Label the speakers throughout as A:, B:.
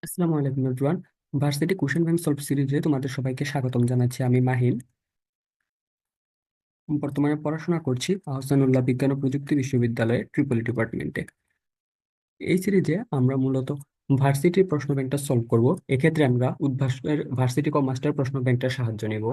A: আসসালামু আলাইকুম everyone. Varsity question bank solve সিরিজে তোমাদের সবাইকে স্বাগতম জানাচ্ছি। আমি মাহিন। বর্তমানে পড়াশোনা করছি আহসানুল্লাহ বিজ্ঞান ও প্রযুক্তি বিশ্ববিদ্যালয়ে ট্রিপলি ডিপার্টমেন্টে। এই সিরিজে আমরা মূলত ভার্সিটির প্রশ্ন ব্যাংকটা সলভ করব। এক্ষেত্রে আমরা উদ্ভাসের ভার্সিটি মাস্টার প্রশ্ন ব্যাংকটার সাহায্য নেব।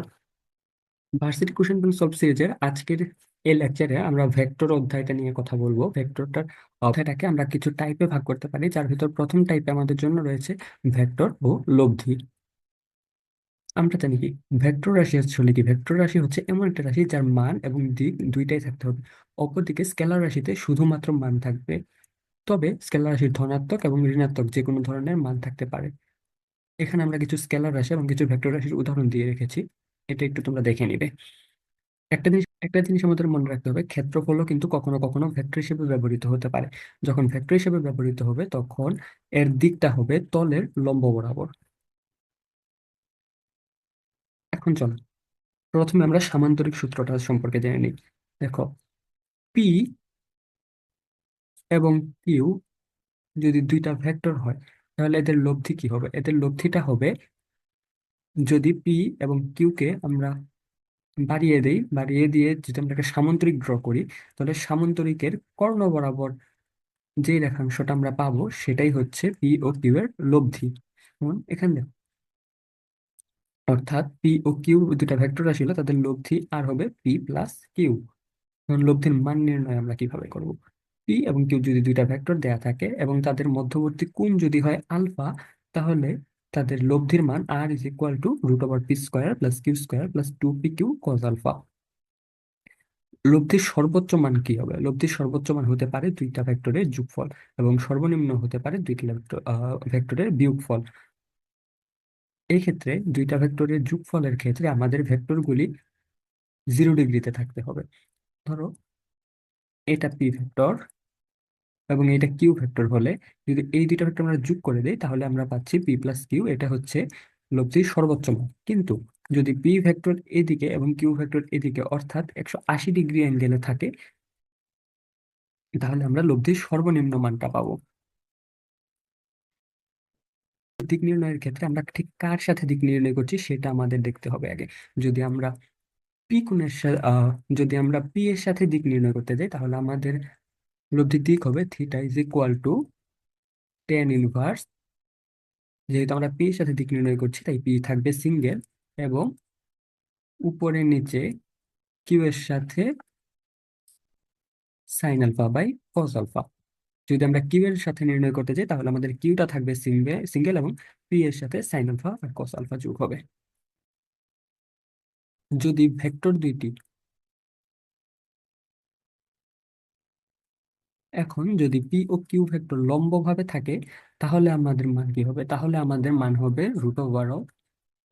A: ভার্সিটি কোশ্চেন ব্যাংক সলভ সিরিজের আজকের এই লেকচারে আমরা ভেক্টর অধ্যায়টা নিয়ে কথা বলবো। ভেক্টরটার অধ্যায়টাকে আমরা কিছু টাইপে ভাগ করতে পারি, যার ভিতর প্রথম টাইপে আমাদের জন্য রয়েছে ভেক্টর ও লব্ধি। আমরা জানি কি ভেক্টর রাশি আসলে কি? ভেক্টর রাশি হচ্ছে এমন একটা রাশি যার মান এবং দিক দুইটাই থাকতে হবে। অপরদিকে স্কেলার রাশিতে শুধুমাত্র মান থাকবে, তবে স্কেলার রাশির ধনাত্মক এবং ঋণাত্মক যে কোনো ধরনের মান থাকতে পারে। এখানে আমরা কিছু স্কেলার রাশি এবং কিছু ভেক্টর রাশির উদাহরণ দিয়ে রেখেছি, এটা একটু তোমরা দেখে নিবে। একটা জিনিস আমাদের মনে রাখতে হবে, ক্ষেত্রফলও কিন্তু কখনো কখনো ভেক্টর হিসেবে ব্যবহৃত হতে পারে। যখন ভেক্টর হিসেবে ব্যবহৃত হবে তখন এর দিকটা হবে তলের লম্ব বরাবর। এখন চলো প্রথমে আমরা সামান্তরিক সূত্রটা সম্পর্কে জেনে নিই। দেখো, পি এবং কিউ যদি দুইটা ভেক্টর হয় তাহলে এদের লব্ধি কি হবে? এদের লব্ধিটা হবে, যদি পি এবং কিউ কে আমরা বাড়িয়ে দেই, বাড়িয়ে দিয়ে যদি আমরা একটা সামান্তরিক ড্র করি, তাহলে সামান্তরিকের কর্ণ বরাবর যে রেখাংশটা আমরা পাবো সেটাই হচ্ছে পি ও কিউ এর লব্ধি। যেমন এখানে দেখো, অর্থাৎ পি ও কিউ দুটা ভেক্টর রাশি হলো, তাদের লব্ধি আর হবে পি প্লাস কিউ। এখন লব্ধির মান নির্ণয় আমরা কিভাবে করব? পি এবং কিউ যদি দুইটা ভেক্টর দেয়া থাকে এবং তাদের মধ্যবর্তী কোণ যদি হয় আলফা, তাহলে তাদের লব্ধির মান R is equal to root over P square plus Q square plus two P Q cos alpha. লব্ধির সর্বোচ্চ মান কি হবে? লব্ধির সর্বোচ্চ মান হতে পারে দুইটা ভেক্টরের যোগফল, এবং সর্বনিম্ন হতে পারে দুইটা ভেক্টরের বিয়োগফল। এই ক্ষেত্রে দুইটা ভেক্টরের যোগফলের ক্ষেত্রে আমাদের ভেক্টরগুলি 0 ডিগ্রিতে থাকতে হবে। ধরো এটা পি ভেক্টর এবং এটা কিউ ভেক্টর হলে, যদি এই দুইটা ভেক্টর আমরা যোগ করে দিই তাহলে আমরা পাচ্ছি পি প্লাস কিউ। এটা হচ্ছে লব্ধির সর্বোচ্চ মান। কিন্তু যদি পি ভেক্টর এদিকে এবং কিউ ভেক্টর এদিকে, অর্থাৎ 180 ডিগ্রি অ্যাঙ্গেলে থাকে, তাহলে আমরা লব্ধির সর্বনিম্ন মানটা পাবো। দিক নির্ণয়ের ক্ষেত্রে আমরা ঠিক কার সাথে দিক নির্ণয় করছি সেটা আমাদের দেখতে হবে আগে। যদি আমরা পি কোণের সাথে যদি আমরা পি এর সাথে দিক নির্ণয় করতে যাই, তাহলে আমাদের লব্ধির দিক হবে theta is equal two ten inverse. যেহেতু আমরা পি এর সাথে দিক নির্ণয় করছি তাই পি থাকবে সিঙ্গেল, এবং উপরে নিচে কিউ এর সাথে sine alpha by cos alpha. যদি আমরা কিউ এর সাথে নির্ণয় করতে যাই তাহলে আমাদের কিউটা থাকবে সিঙ্গেল সিঙ্গেল এবং পি এর সাথে সাইন আলফা আর কস আলফা যোগ হবে। যদি ভেক্টর দুইটি এখন যদি পি ও কিউ ভেক্টর লম্ব ভাবে থাকে, তাহলে আমাদের মান কি হবে? তাহলে আমাদের মান হবে root over of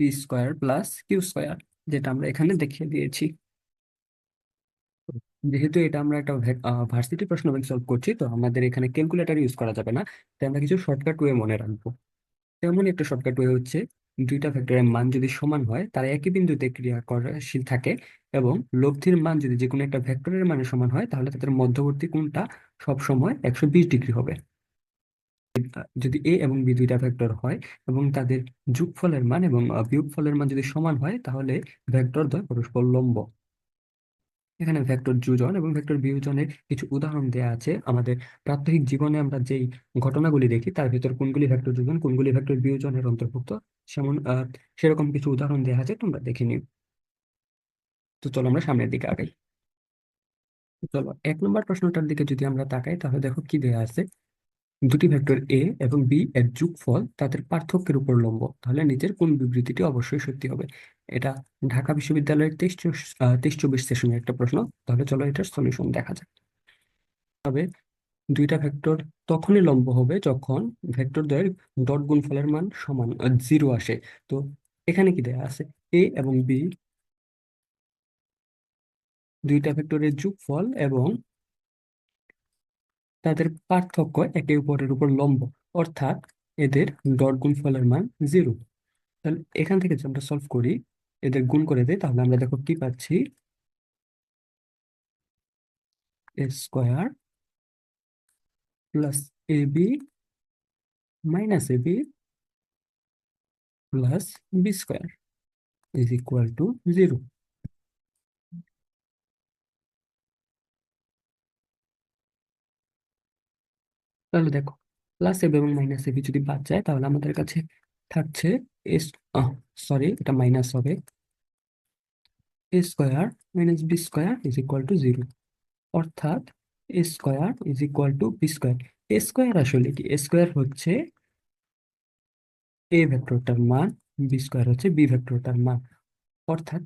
A: P square plus Q square, যেটা আমরা এখানে দেখিয়ে দিয়েছি। যেহেতু এটা আমরা একটা ভার্সিটি প্রশ্ন ব্যাংক সলভ করছি, তো আমাদের এখানে ক্যালকুলেটর ইউজ করা যাবে না, তাই আমরা কিছু শর্টকাট ওয়ে মনে রাখবো। তেমন একটা শর্টকাট ওয়ে হচ্ছে, দুইটা ভেক্টরের মান যদি সমান হয় তারা একই বিন্দুতে ক্রিয়া করশীল থাকে, এবং লব্ধির মান যদি যে কোনো একটা ভেক্টরের মানে সমান হয় তাহলে তাদের মধ্যবর্তী কোণটা সব সময় 120 ডিগ্রি হবে। যদি এ এবং বি দুইটা ভেক্টর হয় এবং তাদের যোগফলের মান এবং বিয়োগফলের মান যদি সমান হয়, তাহলে ভেক্টর দ্বয় পরস্পর লম্ব। এখানে ভেক্টর যোজন এবং ভেক্টর বিয়োজনের কিছু উদাহরণ দেওয়া আছে। আমাদের প্রাত্যহিক জীবনে আমরা যেই ঘটনাগুলি দেখি তার ভিতর কোনগুলি ভেক্টর যোজন কোনগুলি ভেক্টর বিয়োজনের অন্তর্ভুক্ত, সেমন সেরকম কিছু উদাহরণ দেওয়া আছে, তোমরা দেখে নিও। তো চলো আমরা সামনের দিকে আগাই। চলো 1 নম্বর প্রশ্নটার দিকে যদি আমরা তাকাই তাহলে দেখো কি দেওয়া আছে। দুটি ভেক্টর এ এবং বি এর যোগফল তাদের পার্থক্যের উপর লম্ব, তাহলে নিচের কোন বিবৃতিটি অবশ্যই সত্যি হবে? এটা ঢাকা বিশ্ববিদ্যালয়ের 23-24 সেশনের একটা প্রশ্ন। তাহলে চলো এটার সলিউশন দেখা যাক। তবে দুইটা ভেক্টর তখনই লম্ব হবে যখন ভেক্টর দ্বয়ের ডট গুণফলের মান সমান 0 আসে। তো এখানে কি দেয়া আছে? এ এবং বি দুইটা ভেক্টরের যোগফল এবং তাদের পার্থক্য একে অপরের উপর লম্ব, অর্থাৎ এদের ডট গুণফলের মান 0। তাহলে এখান থেকে যদি আমরা সলভ করি, এদের গুণ করে দেই, তাহলে আমরা দেখো কি পাচ্ছি। A square plus A B minus A B plus B square is equal to 0। তাহলে দেখো, প্লাস এবি এবং মাইনাস এবি যদি বাদ যায় তাহলে আমাদের কাছে থাকছে এস, সরি এটা মাইনাস হবে, A square minus B square is equal to 0। অর্থাৎ A square is equal to B square. A square আসলে কি? এ স্কোয়ার হচ্ছে এ ভেক্টরটার মান, বি স্কোয়ার হচ্ছে বি ভেক্টরটার মান। অর্থাৎ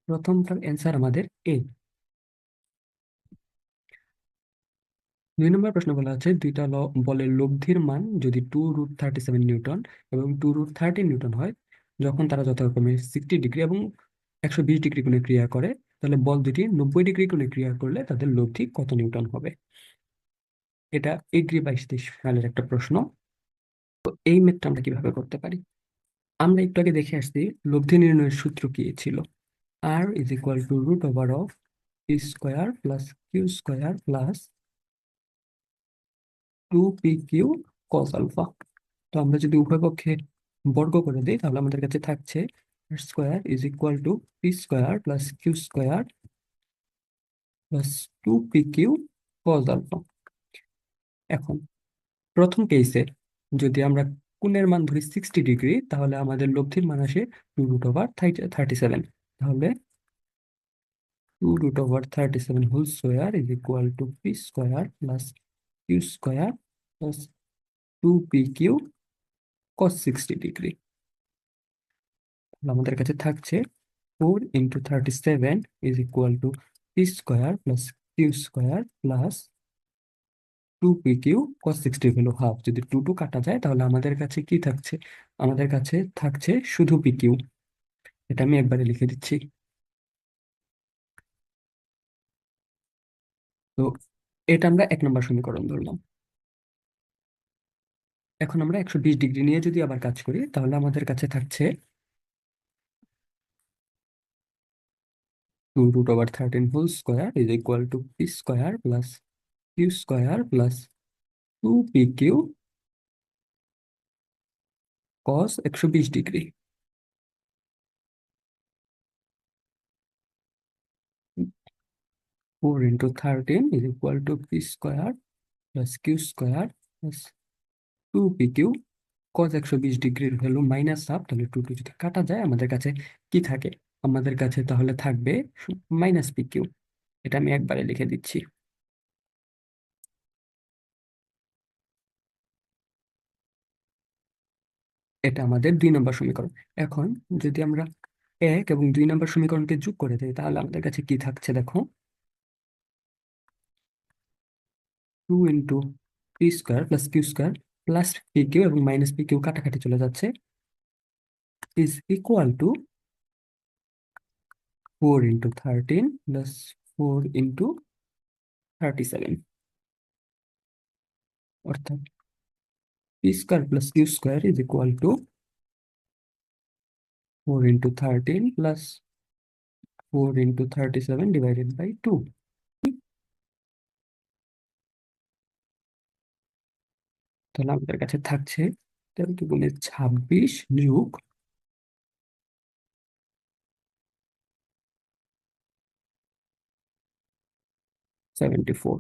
A: প্রথমটার অ্যান্সার আমাদের এ। 2 নম্বর প্রশ্ন বলা আছে দুইটা বলের লব্ধির মান যদি 2√37 নিউটন এবং 2√13 নিউটন হয়, যখন তারা যথাক্রমে 60 ডিগ্রি এবং 120 ডিগ্রি কোণে ক্রিয়া করে, তাহলে বল দুটি 90 ডিগ্রি কোণে ক্রিয়া করলে তাদের লব্ধি কত নিউটন হবে? এটা এগ্রি 22-23 সালের একটা প্রশ্ন। তো এই ম্যাথটা আমরা কিভাবে করতে পারি? আমরা একটু আগে দেখে আসছি লব্ধি নির্ণয়ের সূত্র কি ছিল। R is equal to root over of P square plus Q square plus 2p Q cos alpha. তো আমরা যদি উভয় পক্ষে বর্গ করে দিই তাহলে আমাদের কাছে থাকছে square is equal to P square plus Q square plus 2p Q cos alpha. এখন প্রথম কেসে যদি আমরা কোণের মান ধরি 60 ডিগ্রি, তাহলে আমাদের লব্ধির মান আসে 2√37। তাহলে 2√37 whole square is equal to P square plus Q square plus 2p Q cos 60 degree. আমাদের কাছে থাকছে 4 × 37 is equal to P square plus Q square plus 2p Q cos 60 value half. যদি 2 কাটা যায় তাহলে আমাদের কাছে কি থাকছে? আমাদের কাছে থাকছে শুধু pq। এটা আমি একবারে লিখে দিচ্ছি। তো এটা আমরা 1 নম্বর সমীকরণ ধরলাম। এখন আমরা 120 ডিগ্রি নিয়ে যদি আবার কাজ করি তাহলে আমাদের কাছে থাকছে 2√13 whole square is equal to P square plus Q square plus 2p Q cos 120 degree. 4 × 13 is equal to P square plus Q square plus 2p q cos 120 ডিগ্রির ভ্যালু মাইনাস হাফ। তাহলে 2 যদি কাটা যায় আমাদের কাছে কি থাকে? আমাদের কাছে তাহলে থাকবে -pq। এটা আমি একবারে লিখে দিচ্ছি। এটা আমাদের 2 নম্বর সমীকরণ। এখন যদি আমরা 1 এবং 2 নম্বর সমীকরণকে যোগ করে দিই তাহলে আমাদের কাছে কি থাকছে দেখো, 2 × p square plus Q square plus pq এবং -pq কাটাকাটি চলে যাচ্ছে ইজ ইকুয়াল টু 4 × 13 প্লাস 4 × 37। অর্থাৎ p square plus Q square is equal to 4 × 13 plus 4 × 37 divided by 2। তাহলে আমাদের কাছে থাকছে 13×26 যোগ 74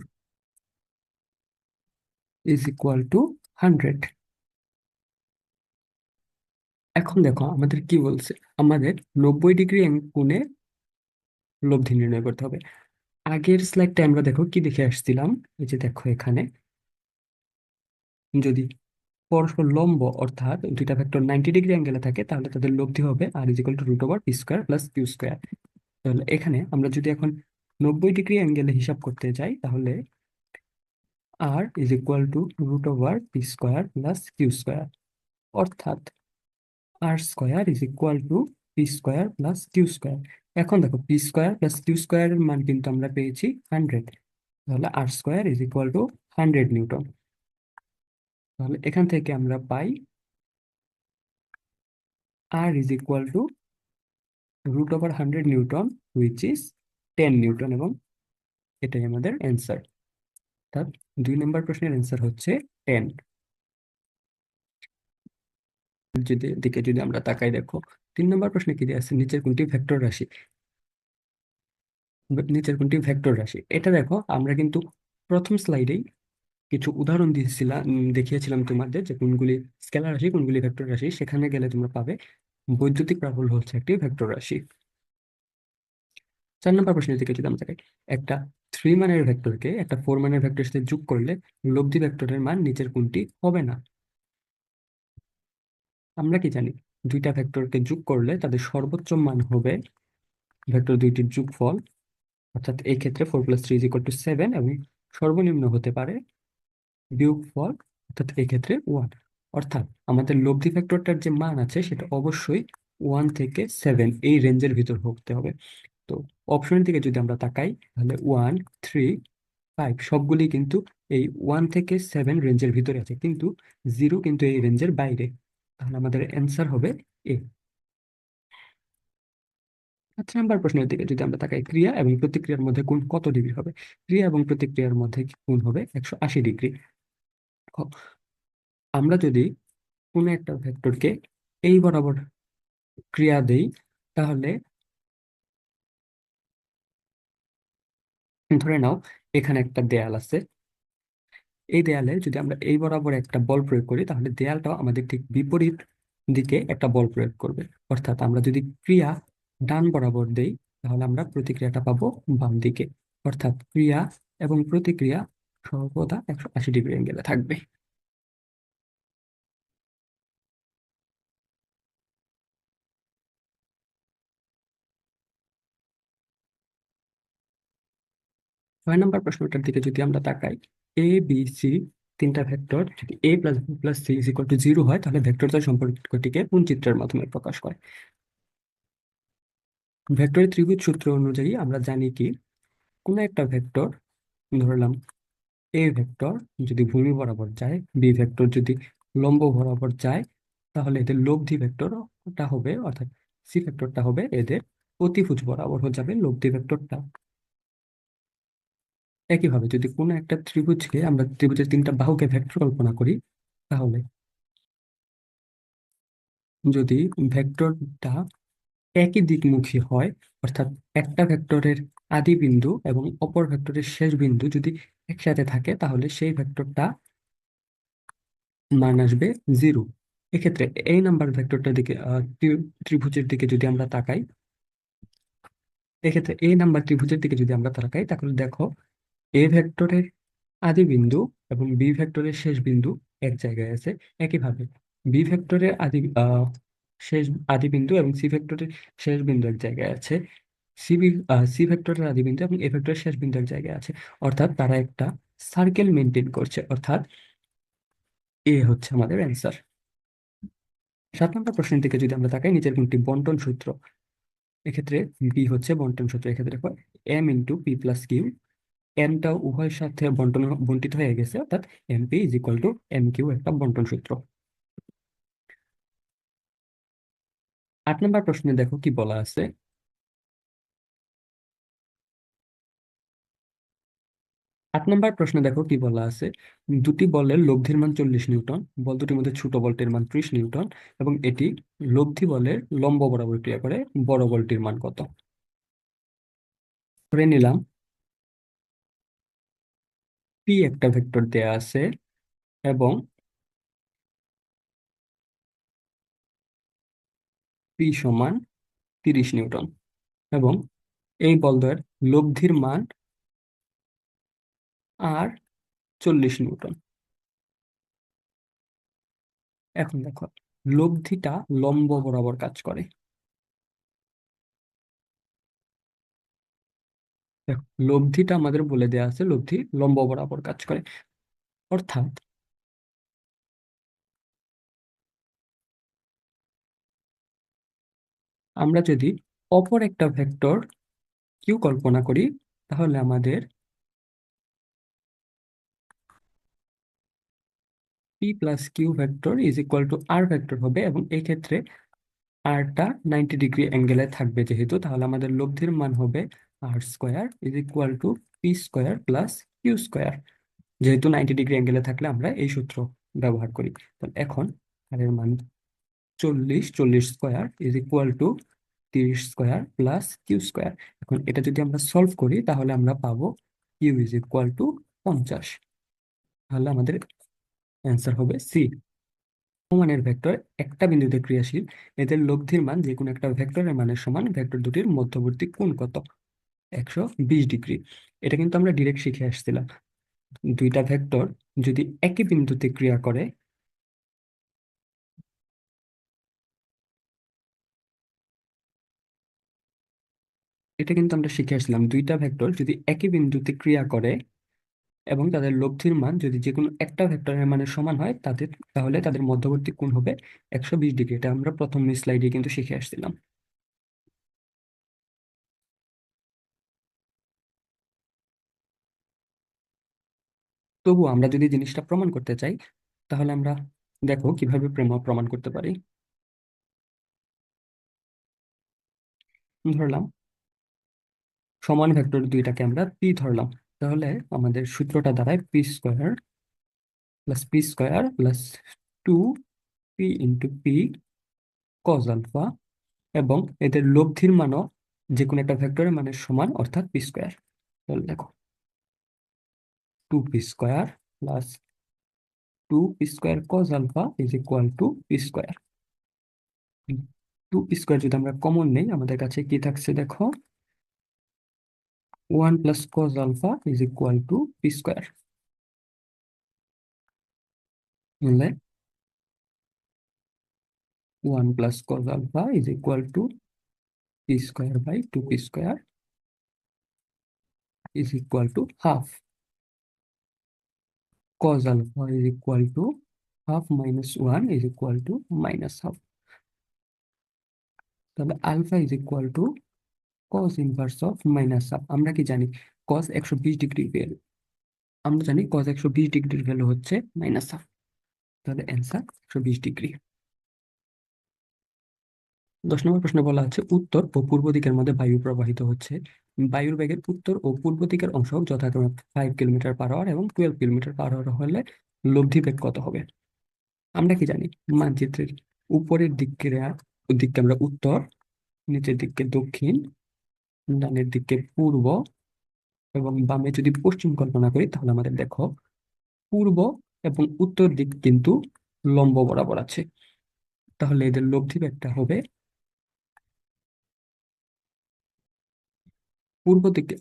A: ইজ ইকুয়াল টু 100। এখন দেখো আমাদের কি বলছে, আমাদের 90 ডিগ্রি কোণে লব্ধি নির্ণয় করতে হবে। আগের স্লাইডটা আমরা দেখো কি দেখে আসছিলাম, এই যে দেখো এখানে যদি পরস্পর লম্ব অর্থাৎ দুইটা ভেক্টর 90 ডিগ্রি অ্যাঙ্গেলে থাকে তাহলে তাদের লব্ধি হবে R is equal to root over P square plus Q square. তাহলে এখানে আমরা যদি এখন 90 ডিগ্রি অ্যাঙ্গেলে হিসাব করতে যাই তাহলে R is equal to root over P square plus Q square. অর্থাৎ R square is equal to P square plus Q square. এখন দেখো পি স্কোয়ার প্লাস কিউ স্কোয়ারের মান কিন্তু আমরা পেয়েছি 100। তাহলে R square is equal to 100 newton. তাহলে এখান থেকে আমরা পাই R is equal to root over 100 newton which is 10 newton, এবং এটাই আমাদের অ্যান্সার। অর্থাৎ 2 নম্বর প্রশ্নের অ্যান্সার হচ্ছে 10। দিকে যদি আমরা তাকাই, দেখো 3 নম্বর প্রশ্নে কি দেয়া আছে, নিচের কোনটি ভেক্টর রাশি। এটা দেখো, আমরা কিন্তু প্রথম স্লাইডেই কিছু উদাহরণ দেখিয়েছিলাম তোমাদের যে কোনগুলি স্কেলার রাশি কোনগুলি ভেক্টর রাশি। সেখানে গেলে তোমরা পাবে বৈদ্যুতিক প্রাবল্য হচ্ছে একটি ভেক্টর রাশি। 4 নম্বর প্রশ্নের দিকে যদি আমরা তাকাই, একটা 3 মানের ভেক্টরকে একটা 4 মানের ভেক্টরের সাথে যোগ করলে লব্ধি ভেক্টরের মান নিচের কোনটি হবে না। আমরা কি জানি, দুইটা ভেক্টরকে যোগ করলে তাদের সর্বোচ্চ মান হবে ভেক্টর দুইটির যোগফল, অর্থাৎ এই ক্ষেত্রে 4+3=7, এবং সর্বনিম্ন হতে পারে বিয়োগফল, অর্থাৎ এই ক্ষেত্রে 1। অর্থাৎ আমাদের লব্ধি ভেক্টরটার যে মান আছে সেটা অবশ্যই 1 থেকে 7 এই রেঞ্জের ভিতর হতে হবে। তো অপশনের দিকে যদি আমরা তাকাই, তাহলে 1, 3, 5 সবগুলি কিন্তু এই 1 থেকে 7 রেঞ্জের ভিতরে আছে, কিন্তু 0 কিন্তু এই রেঞ্জের বাইরে। তাহলে আমাদের অ্যান্সার হবে এ। 5 নম্বর প্রশ্নের দিকে যদি আমরা তাকাই, ক্রিয়া এবং প্রতিক্রিয়ার মধ্যে কোণ কত ডিগ্রি হবে। ক্রিয়া এবং প্রতিক্রিয়ার মধ্যে কোণ হবে 180 ডিগ্রি। আমরা যদি কোনো একটা ভেক্টরকে এই বরাবর ক্রিয়া দেই, তাহলে ধরে নাও এখানে একটা দেয়াল আছে। এই দেয়ালে যদি আমরা এই বরাবর একটা বল প্রয়োগ করি, তাহলে দেয়ালটাও আমাদের ঠিক বিপরীত দিকে একটা বল প্রয়োগ করবে। অর্থাৎ আমরা যদি ক্রিয়া ডান বরাবর দেই, তাহলে আমরা প্রতিক্রিয়াটা পাবো বাম দিকে। অর্থাৎ ক্রিয়া এবং প্রতিক্রিয়া সর্বদা 180 ডিগ্রি অ্যাঙ্গেলে থাকবে। 6 নম্বর প্রশ্নটার দিকে যদি আমরা তাকাই, এ বি সি তিনটা ভেক্টর যদি a+b+c=0 হয়, তাহলে ভেক্টরদের সম্পর্কটিকে কোন চিত্রের মাধ্যমে প্রকাশ করে। ভেক্টরের ত্রিভুজ সূত্র অনুযায়ী আমরা জানি কি, কোনো একটা ভেক্টর, ধরলাম এ ভেক্টর, যদি ভূমি বরাবর যায়, বি ভেক্টর যদি লম্ব বরাবর যায়, তাহলে এদের লব্ধি ভেক্টরটা হবে, অর্থাৎ সি ভেক্টরটা হবে এদের অতিভুজ বরাবর হয়ে যাবে লব্ধি ভেক্টরটা। একইভাবে যদি কোনো একটা ত্রিভুজকে আমরা ত্রিভুজের তিনটা বাহুকে ভেক্টর কল্পনা করি, তাহলে যদি ভেক্টরটা একই দিকমুখী হয়, অর্থাৎ একটা ভেক্টরের আদি বিন্দু এবং অপর ভেক্টরের শেষ বিন্দু যদি একসাথে থাকে, তাহলে সেই ভেক্টরটা মান আসবে 0। এক্ষেত্রে এই নাম্বার ভেক্টরটার দিকে ত্রিভুজের দিকে যদি আমরা তাকাই, এক্ষেত্রে এই নাম্বার ত্রিভুজের দিকে যদি আমরা তাকাই, তাহলে দেখো এ ভেক্টরের আদি বিন্দু এবং বি ভেক্টরের শেষ বিন্দু এক জায়গায় আছে। একইভাবে বি ভেক্টরের শেষ আদি বিন্দু এবং সি ভেক্টরের শেষ বিন্দু এক জায়গায় আছে। সি ভেক্টরের আদি বিন্দু এবং এ ভেক্টরের শেষ বিন্দু এক জায়গায় আছে। অর্থাৎ তারা একটা সার্কেল মেনটেন করছে, অর্থাৎ এ হচ্ছে আমাদের অ্যান্সার। 7 নম্বর প্রশ্নের দিকে যদি আমরা তাকাই, নিচের কোনটি বন্টন সূত্র। এক্ষেত্রে বি হচ্ছে বন্টন সূত্র। এক্ষেত্রে দেখো m × p+q, এনটা উভয়ের সাথে বন্টিত হয়ে গেছে, অর্থাৎ mp=mq একটা বন্টন সূত্র। 8 নম্বর প্রশ্নে দেখো কি বলা আছে। 8 নম্বর প্রশ্নে দেখো কি বলা আছে, দুটি বলের লব্ধির মান 40 নিউটন, বল দুটির মধ্যে ছোট বলটির মান 30 নিউটন, এবং এটি লব্ধি বলের লম্ব বরাবর ক্রিয়া করে, বড় বলটির মান কত। ধরে নিলাম পি একটা ভেক্টর দেয়া আছে এবং p=30 নিউটন, এবং এই বলদ্বয়ের লব্ধির মান আর 40 নিউটন। এখন দেখো, লব্ধিটা লম্ব বরাবর কাজ করে। দেখো, লব্ধিটা আমাদের বলে দেয়া আছে লব্ধি লম্ব বরাবর কাজ করে। অর্থাৎ আমরা যদি অপর একটা ভেক্টর কিউ কল্পনা করি, তাহলে আমাদের p+q ভেক্টর আর ভেক্টর হবে, এবং এই ক্ষেত্রে আরটা 90 ডিগ্রি অ্যাঙ্গেলে থাকবে যেহেতু, তাহলে আমাদের লব্ধির মান হবে r² = p² + q²। যেহেতু 90 ডিগ্রি অ্যাঙ্গেলে থাকলে আমরা এই সূত্র ব্যবহার করি। তাহলে এখন আর এর মান 40, 40 square is equal to 30 square plus Q square. এখন এটা যদি আমরা সলভ করি তাহলে আমরা পাবো কিউ ইজ ইকুয়াল টু 50। তাহলে আমাদের অ্যান্সার হবে সি। সমানের ভেক্টর একটা বিন্দুতে ক্রিয়াশীল, এদের লব্ধির মান যে কোনো একটা ভেক্টরের মানের সমান, ভেক্টর দুটির মধ্যবর্তী কোণ কত? 120 ডিগ্রি। এটা কিন্তু আমরা ডিরেক্ট শিখে আসছিলাম। দুইটা ভেক্টর যদি একই বিন্দুতে ক্রিয়া করে, এটা কিন্তু আমরা শিখে আসলাম, দুইটা ভেক্টর যদি একই বিন্দুতে ক্রিয়া করে এবং তাদের লব্ধির মান যদি যে কোনো একটা ভেক্টরের মানের সমান হয়, তাহলে তাদের মধ্যবর্তী কোণ হবে 120 ডিগ্রি। এটা আমরা প্রথম স্লাইডে কিন্তু শিখে আসছিলাম। তবু আমরা যদি জিনিসটা প্রমাণ করতে চাই, তাহলে আমরা দেখো কিভাবে প্রমাণ করতে পারি। ধরলাম সমান ভেক্টর দুইটাকে আমরা পি ধরলাম। তাহলে আমাদের সূত্রটা দাঁড়ায় p square plus 2p into p cos alpha, এবং এদের লব্ধির মানও যে কোনো একটা ভেক্টরের মানের সমান, অর্থাৎ পি স্কোয়ার। তাহলে দেখো 2p² plus 2p² cos alpha is equal to P square. 2p² যদি আমরা কমন নেই, আমাদের কাছে কি থাকছে দেখো, 1 plus cos alpha is equal to P square. তাহলে 1 plus cos alpha is equal to p² by 2p² is equal to half. Cos alpha is equal to half minus 1 is equal to minus half. তাহলে alpha is equal to cos inverse of minus half. আমরা কি জানি? cos 120 degree value, আমরা জানি cos 120 ডিগ্রির value হচ্ছে minus half. তাহলে answer 120 degree. 10 নম্বর প্রশ্নে বলা আছে উত্তর ও পূর্ব দিকের মধ্যে বায়ু প্রবাহিত হচ্ছে। বায়ুর বেগের উত্তর ও পূর্ব দিকের অংশ যথাক্রমে 5 কিলোমিটার পার আওয়ার এবং 12 কিলোমিটার পার আওয়ার হলে লব্ধি বেগ কত হবে? আমরা কি জানি? মানচিত্রের উপরের দিককে আমরা উত্তর, নিচের দিককে দক্ষিণ, ডানের দিকে পূর্ব, এবং বামে যদি পশ্চিম কল্পনা করি, তাহলে আমাদের দেখো পূর্ব এবং উত্তর দিক কিন্তু লম্ব বরাবর আছে। তাহলে এদের লব্ধি বেগটা হবে পূর্ব দিকে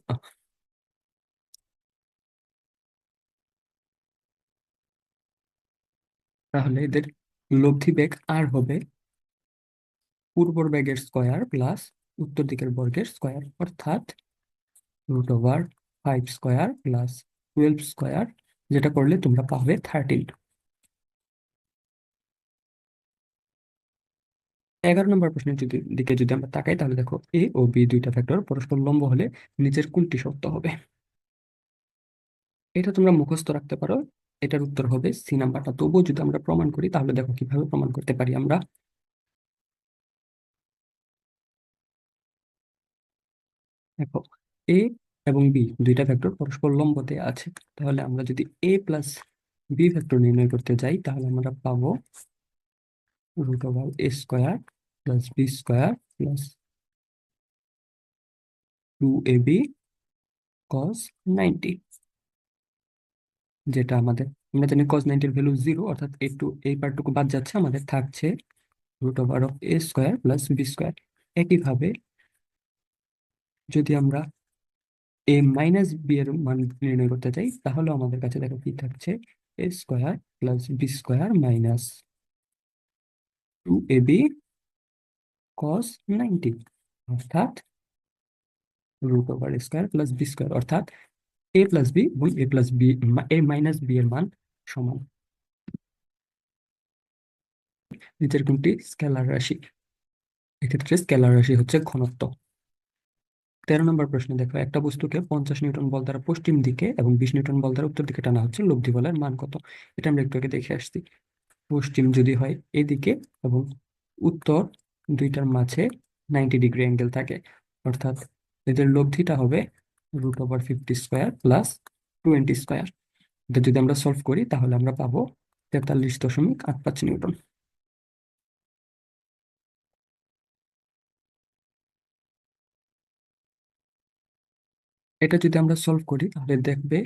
A: তাহলে এদের লব্ধি বেগ আর হবে পূর্বর বেগের স্কয়ার প্লাস উত্তর দিকের বর্গের স্কয়ার, অর্থাৎ √5² প্লাস 12², যেটা করলে তোমরা পাবে 13। 11 নম্বর প্রশ্নের দিকে যদি আমরা তাকাই, তাহলে দেখো এ ও বি দুইটা ভেক্টর পরস্পর লম্ব হলে নিচের কোনটি সত্য হবে? এটা তোমরা মুখস্থ রাখতে পারো। এটার উত্তর হবে সি নাম্বারটা। তবুও যদি আমরা প্রমাণ করি, তাহলে দেখো কিভাবে প্রমাণ করতে পারি আমরা। দেখো এ এবং বি দুইটা ভেক্টর পরস্পর লম্বতে আছে। তাহলে আমরা যদি এ প্লাস বি ভেক্টর নির্ণয় করতে যাই, তাহলে আমরা পাবো √a² plus b² plus 2ab cos 90। যেটা আমরা জানি cos 90 এর ভ্যালু 0, অর্থাৎ এই পার্টটুকু বাদ যাচ্ছে, আমাদের থাকছে √a² প্লাস b²। একইভাবে যদি আমরা এ মাইনাস বি এর মান নির্ণয় করতে চাই, তাহলে আমাদের কাছে দেখো কি থাকছে, a² plus b² minus 2ab cos 90, অর্থাৎ √a² প্লাস b², অর্থাৎ এ প্লাস বি এবং এ মাইনাস বি এর মান সমান। নিচের কোনটি স্কেলার রাশি? এক্ষেত্রে স্কেলার রাশি হচ্ছে ঘনত্ব। 13 নম্বর প্রশ্নে দেখো একটা বস্তুকে 50 নিউটন বল দ্বারা পশ্চিম দিকে এবং 20 নিউটন বল দ্বারা উত্তর দিকে টানা হচ্ছে, লব্ধি বলের মান কত? এটা আমরা একটু আগে দেখে আসছি। পশ্চিম যদি হয় এদিকে এবং উত্তর, দুইটার মাঝে 90 ডিগ্রি অ্যাঙ্গেল থাকে, অর্থাৎ এদের লব্ধিটা হবে √50² প্লাস 20²। এটা যদি আমরা সলভ করি, তাহলে আমরা পাবো 43.85 নিউটন। এটা যদি আমরা সলভ করি তাহলে দেখবে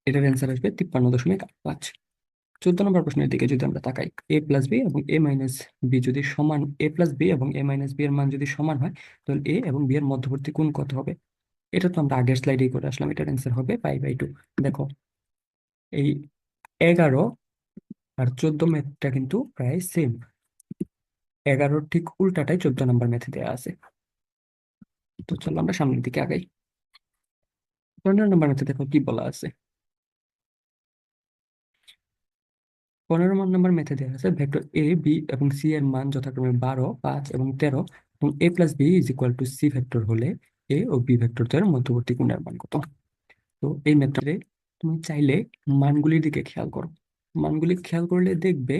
A: এটার অ্যান্সার আসবে 53.5। 14 নম্বর প্রশ্নের দিকে যদি আমরা তাকাই, এ প্লাস বি এবং এ মাইনাস বি যদি সমান, এ প্লাস বি এবং এ মাইনাস বি এর মান যদি সমান হয়, তাহলে এ এবং বি এর মধ্যবর্তী কোণ কত হবে? এটা তো আমরা আগের স্লাইডেই করে আসলাম, এটার অ্যান্সার হবে পাই/2। দেখো, এই 11 আর 14 ম্যাথটা কিন্তু প্রায় সেম। 11 ঠিক উল্টাটাই 14 নম্বর ম্যাথে দেওয়া আছে। তো চলো আমরা সামনের দিকে আগাই। 15 নম্বর ম্যাথে দেখো কি বলা আছে। 15 নম্বর ম্যাথে দেওয়া আছে ভেক্টর এ, বি এবং সি এর মান যথাক্রমে 12, 5 এবং 13, এবং A plus B is equal to C vector হলে এ ও বি ভেক্টর দ্বয়ের মধ্যবর্তী কোণের মান কত? তো এই ম্যাথে তুমি চাইলে মানগুলির দিকে খেয়াল করো। মানগুলি খেয়াল করলে দেখবে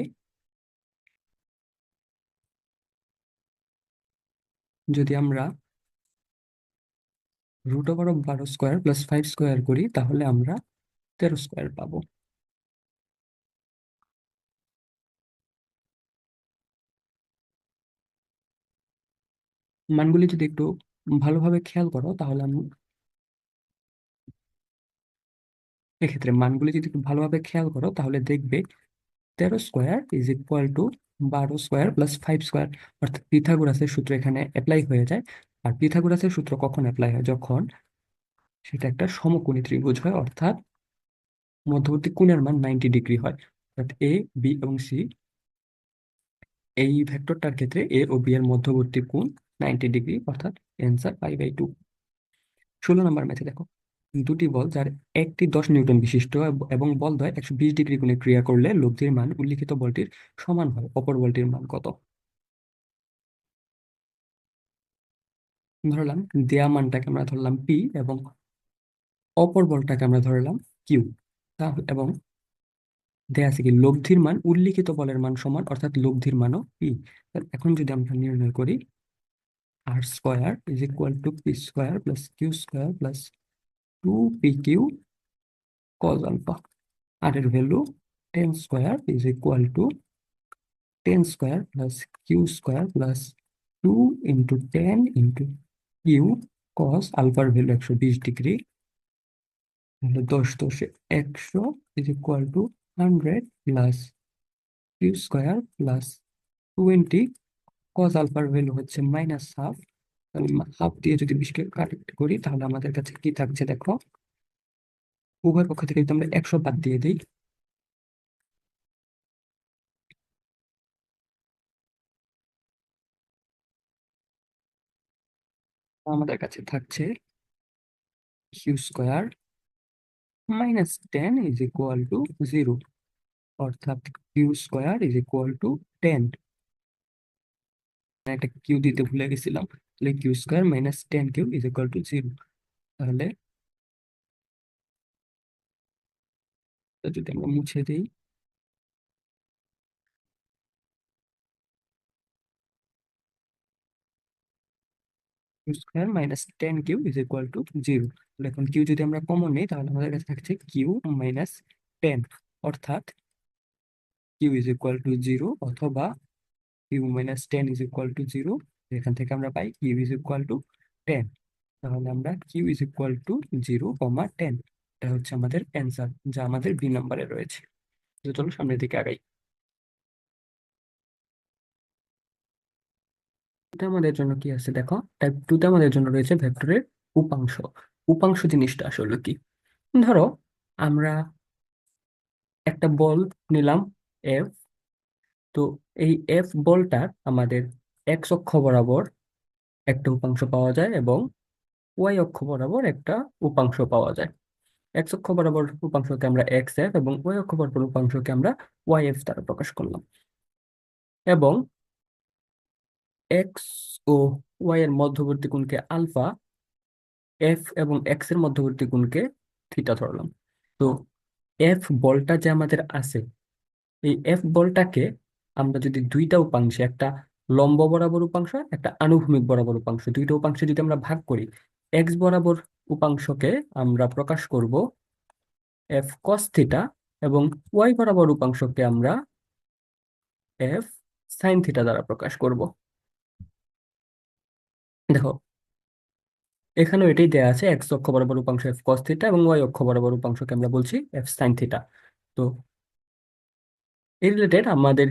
A: যদি আমরা √12² প্লাস 5² করি তাহলে আমরা 13² পাবো। মানগুলি যদি একটু ভালোভাবে খেয়াল করো তাহলে আমি এক্ষেত্রে মানগুলি যদি একটু ভালোভাবে খেয়াল করো তাহলে দেখবে 13² ইজ ইকুয়াল টু 12² প্লাস 5²। অর্থাৎ পিথাগোরাসের সূত্র এখানে অ্যাপ্লাই হয়ে যায়। আর পিথাগোরাসের সূত্র কখন অ্যাপ্লাই হয়? যখন সেটা একটা সমকোণী ত্রিভুজ হয়, অর্থাৎ মধ্যবর্তী কোণের মান 90 ডিগ্রি হয়। অর্থাৎ এ, বি এবং সি, এই ভেক্টরটার ক্ষেত্রে এ ও বি এর মধ্যবর্তী কোণ 90 ডিগ্রি, অর্থাৎ অ্যান্সার পাই/2। 16 নম্বর ম্যাথে দেখো, দুটি বল যার একটি 10 নিউটন বিশিষ্ট এবং বলদ্বয় 120 ডিগ্রি কোণে ক্রিয়া করলে লব্ধির মান উল্লিখিত বলটির সমান হয়, অপর বলটির মান কত? ধরলাম দেয়া মানটাকে আমরা ধরলাম পি এবং অপর বলটাকে আমরা ধরলাম কিউ। এবং দেয়া আছে কি লব্ধির মান উল্লিখিত বলের মান সমান, অর্থাৎ লব্ধির মানও পি। এখন যদি আমরা নির্ণয় করি r² is equal to p² plus q² plus 2pq cos alpha. আর এর value 10² is equal to 10² plus q² plus 2 × 10 × q cos আলফার ভ্যালু 120 ডিগ্রি, তাহলে 10×10 = 100 is equal to 100 plus q² plus 20 cos আলফার ভ্যালু হচ্ছে -12। তাহলে হাফ দিয়ে যদি 20কে collect করি তাহলে আমাদের কাছে কি থাকছে দেখো, উভয় পক্ষ থেকে যদি আমরা 100 বাদ দিয়ে দিই আমাদের কাছে থাকছে q² -10 ইজ ইকুয়াল টু 0, অর্থাৎ q² ইজ ইকুয়াল টু 10। একটা কিউ দিতে ভুলে গেছিলাম, তাহলে q² -10q is equal to 0। তাহলে এটা যদি আমরা মুছে দিই, q² -10q is equal to 0। তাহলে এখন কিউ যদি আমরা কমন নিই তাহলে আমাদের কাছে থাকছে কিউ -10, অর্থাৎ কিউ ইজ ইকুয়াল টু 0 অথবা q - 10 ইজ ইকুয়াল টু 0। এখান থেকে আমরা পাই কিউ ইজ ইকুয়াল টু 10। তাহলে আমরা কিউ ইজ ইকুয়াল টু 0, 10, এটা হচ্ছে আমাদের অ্যান্সার, যা আমাদের বি নম্বরে রয়েছে। তো চলো সামনের দিকে আগাই। এটা আমাদের জন্য কি আছে দেখো, টাইপ 2 তে আমাদের জন্য রয়েছে ভেক্টরের উপাংশ। উপাংশ জিনিসটা আসলে কি? ধরো আমরা একটা বল নিলাম এফ। তো এই এফ বলটার আমাদের এক্স অক্ষ বরাবর একটা উপাংশ পাওয়া যায় এবং ওয়াই অক্ষ বরাবর একটা উপাংশ পাওয়া যায়। এক্স অক্ষ বরাবর উপাংশকে আমরা এক্স এফ এবং ওয়াই অক্ষ বরাবর উপাংশকে আমরা ওয়াই এফ দ্বারা প্রকাশ করলাম। এবং এক্স ও ওয়াই এর মধ্যবর্তী কোণকে আলফা, এফ এবং এক্স এর মধ্যবর্তী কোণকে থিটা ধরলাম। তো এফ বলটা যে আমাদের আছে, এই এফ বলটাকে আমরা যদি দুইটা উপাংশে, একটা লম্ব বরাবর উপাংশ একটা আনুভূমিক বরাবর উপাংশ, দুইটা উপাংশে যদি আমরা ভাগ করি, এক্স বরাবর উপাংশকে আমরা প্রকাশ করব এফ কস থিটা এবং ওয়াই বরাবর উপাংশকে আমরা এফ সাইন থিটা দ্বারা প্রকাশ করব। দেখো এখানেও এটাই দেয়া আছে, এক্স অক্ষ বরাবর উপাংশ এফ কস থিটা এবং ওয়াই অক্ষ বরাবর উপাংশকে আমরা বলছি এফ সাইন থিটা। তো এই রিলেটেড আমাদের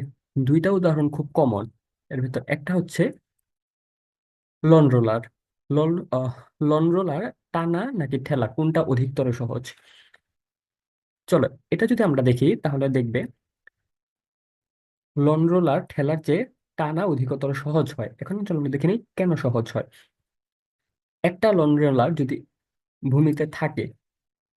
A: দুইটা উদাহরণ খুব কমন। এর ভিতর একটা হচ্ছে lawn roller. Lawn lawn roller টানা নাকি ঠেলা কোনটা অধিকতর সহজ? চলো এটা যদি আমরা দেখি তাহলে দেখবে লন রোলার ঠেলার চেয়ে টানা অধিকতর সহজ হয়। এখন চলো আমরা দেখে নিই কেন সহজ হয়। একটা লন রোলার যদি ভূমিতে থাকে,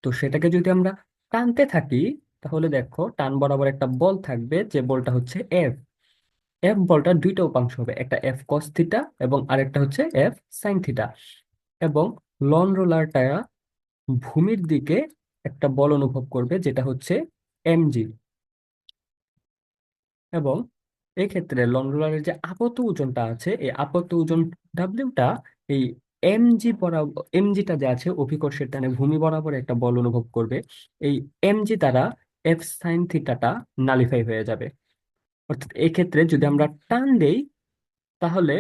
A: তো সেটাকে যদি আমরা টানতে থাকি, তাহলে দেখো টান বরাবর একটা বল থাকবে, যে বলটা হচ্ছে এফ। এফ বলটার দুইটা উপাংশ হবে, একটা এফ কস থিটা এবং আরেকটা হচ্ছে এফ সাইন থিটা। এবং লন রোলারটা ভূমির দিকে একটা বল অনুভব করবে, যেটা হচ্ছে এমজি। এবং এই ক্ষেত্রে লন রোলারের যে আপতন ওজনটা আছে, এই আপতন ওজন ডাব্লিউটা এই এমজি বরাবর, এমজিটা যে আছে অভিকর্ষের টানে ভূমি বরাবর একটা বল অনুভব করবে। এই এমজি দ্বারা এফ সাইন থিটাটা নালিফাই হয়ে যাবে। অর্থাৎ এই ক্ষেত্রে যদি আমরা টান দেই, তাহলে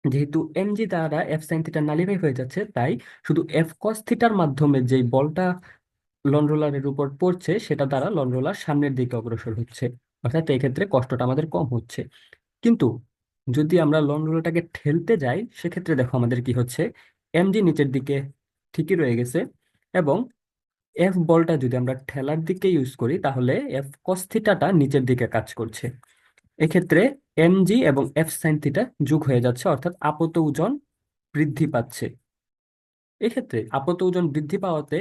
A: যেহেতু এমজি দ্বারা এফ সাইন থিটা নালিফাই হয়ে যাচ্ছে, তাই শুধু এফ কস থিটার মাধ্যমে যেই বলটা লন রোলারের উপর পড়ছে, সেটা দ্বারা লন রোলার সামনের দিকে অগ্রসর হচ্ছে। অর্থাৎ এই ক্ষেত্রে কষ্টটা আমাদের কম হচ্ছে। কিন্তু যদি আমরা লন রোলারটাকে ঠেলতে যাই, সেক্ষেত্রে দেখো আমাদের কি হচ্ছে, এমজি নিচের দিকে ঠিকই রয়ে গেছে, এবং এফ বলটা যদি আমরা ঠেলার দিকে ইউজ করি, তাহলে এফ কস থিটাটা নিচের দিকে কাজ করছে। এক্ষেত্রে এমজি এবং এফ সাইন থিটা যোগ হয়ে যাচ্ছে, অর্থাৎ আপত ওজন বৃদ্ধি পাচ্ছে। এক্ষেত্রে আপত ওজন বৃদ্ধি পাওয়াতে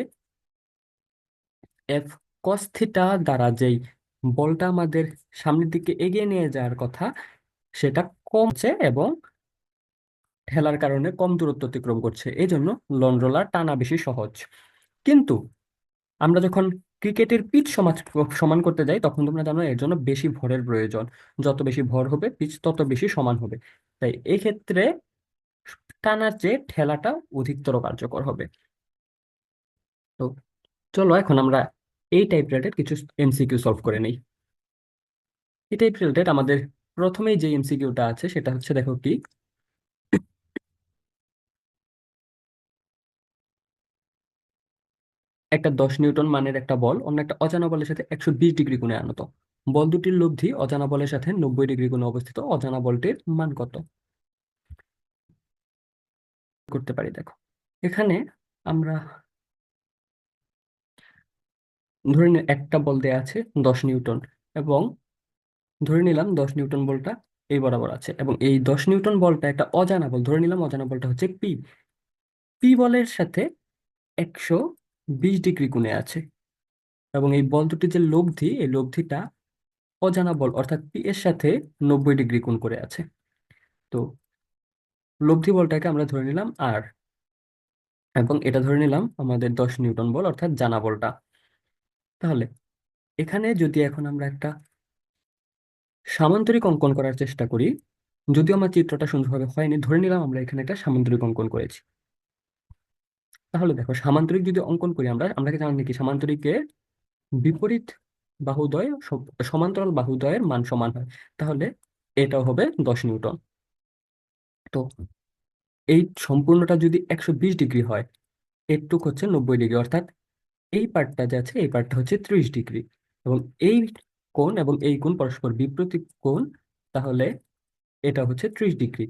A: এফ কস থিটা দ্বারা যেই বলটা আমাদের সামনের দিকে এগিয়ে নিয়ে যাওয়ার কথা, সেটা কমছে এবং ঠেলার কারণে কম দূরত্ব অতিক্রম করছে। এই জন্য লন রোলার টানা বেশি সহজ। কিন্তু আমরা যখন ক্রিকেটের পিচ সমান সমান করতে যাই, তখন তোমরা জানো এর জন্য বেশি ভরের প্রয়োজন। যত বেশি ভর হবে পিচ তত বেশি সমান হবে। তাই এই ক্ষেত্রে টানার চেয়ে ঠেলাটা অধিকতর কার্যকর হবে। তো চলো এখন আমরা এই টাইপ রেটের কিছু এমসিকিউ সলভ করে নিই। এই টাইপ রিলেটেড আমাদের প্রথমেই যে এমসিকিউটা আছে সেটা হচ্ছে, দেখো কি, একটা 10 নিউটন মানের একটা বল অন্য একটা অজানা বলের সাথে 120 ডিগ্রি কোণে আনত। বল দুটির লব্ধি অজানা বলের সাথে 90 ডিগ্রি কোণে অবস্থিত। অজানা বলটির মান কত? করতে পারি দেখো। এখানে আমরা ধরে নিই একটা বল দেয়া আছে 10 নিউটন, এবং ধরে নিলাম 10 নিউটন বলটা এই বরাবর আছে, এবং এই 10 নিউটন বলটা একটা অজানা বল, ধরে নিলাম অজানা বলটা হচ্ছে পি। পি বলের সাথে 120 ডিগ্রি কোণে আছে, এবং এই বল দুটির যে লব্ধি, এই লব্ধিটা অজানা বল অর্থাৎ পি এর সাথে 90 ডিগ্রি কোণ করে আছে। তো লব্ধি বলটাকে আমরা ধরে নিলাম আর, এবং এটা ধরে নিলাম আমাদের 10 নিউটন বল অর্থাৎ জানা বলটা। তাহলে এখানে যদি এখন আমরা একটা সামান্তরিক অঙ্কন করার চেষ্টা করি, যদিও আমার চিত্রটা সুন্দরভাবে হয়নি, ধরে নিলাম আমরা এখানে একটা সামান্তরিক অঙ্কন করেছি। তাহলে দেখো সামান্তরিক যদি অঙ্কন করি, আমরা আমরা কি জানি কি সামান্তরিকে বিপরীত বাহুদ্বয় সমান্তরাল বাহুদ্বয়ের মান সমান হয়। তাহলে এটাও হবে 10 নিউটন। তো এই সম্পূর্ণটা যদি 120 ডিগ্রি হয়, এরটুক হচ্ছে 90 ডিগ্রি, অর্থাৎ এই পার্টটা যে আছে এই পার্টটা হচ্ছে 30 ডিগ্রি। এবং এই কোণ এবং এই কোণ পরস্পর বিপরীত কোণ, তাহলে এটা হচ্ছে 30 ডিগ্রি।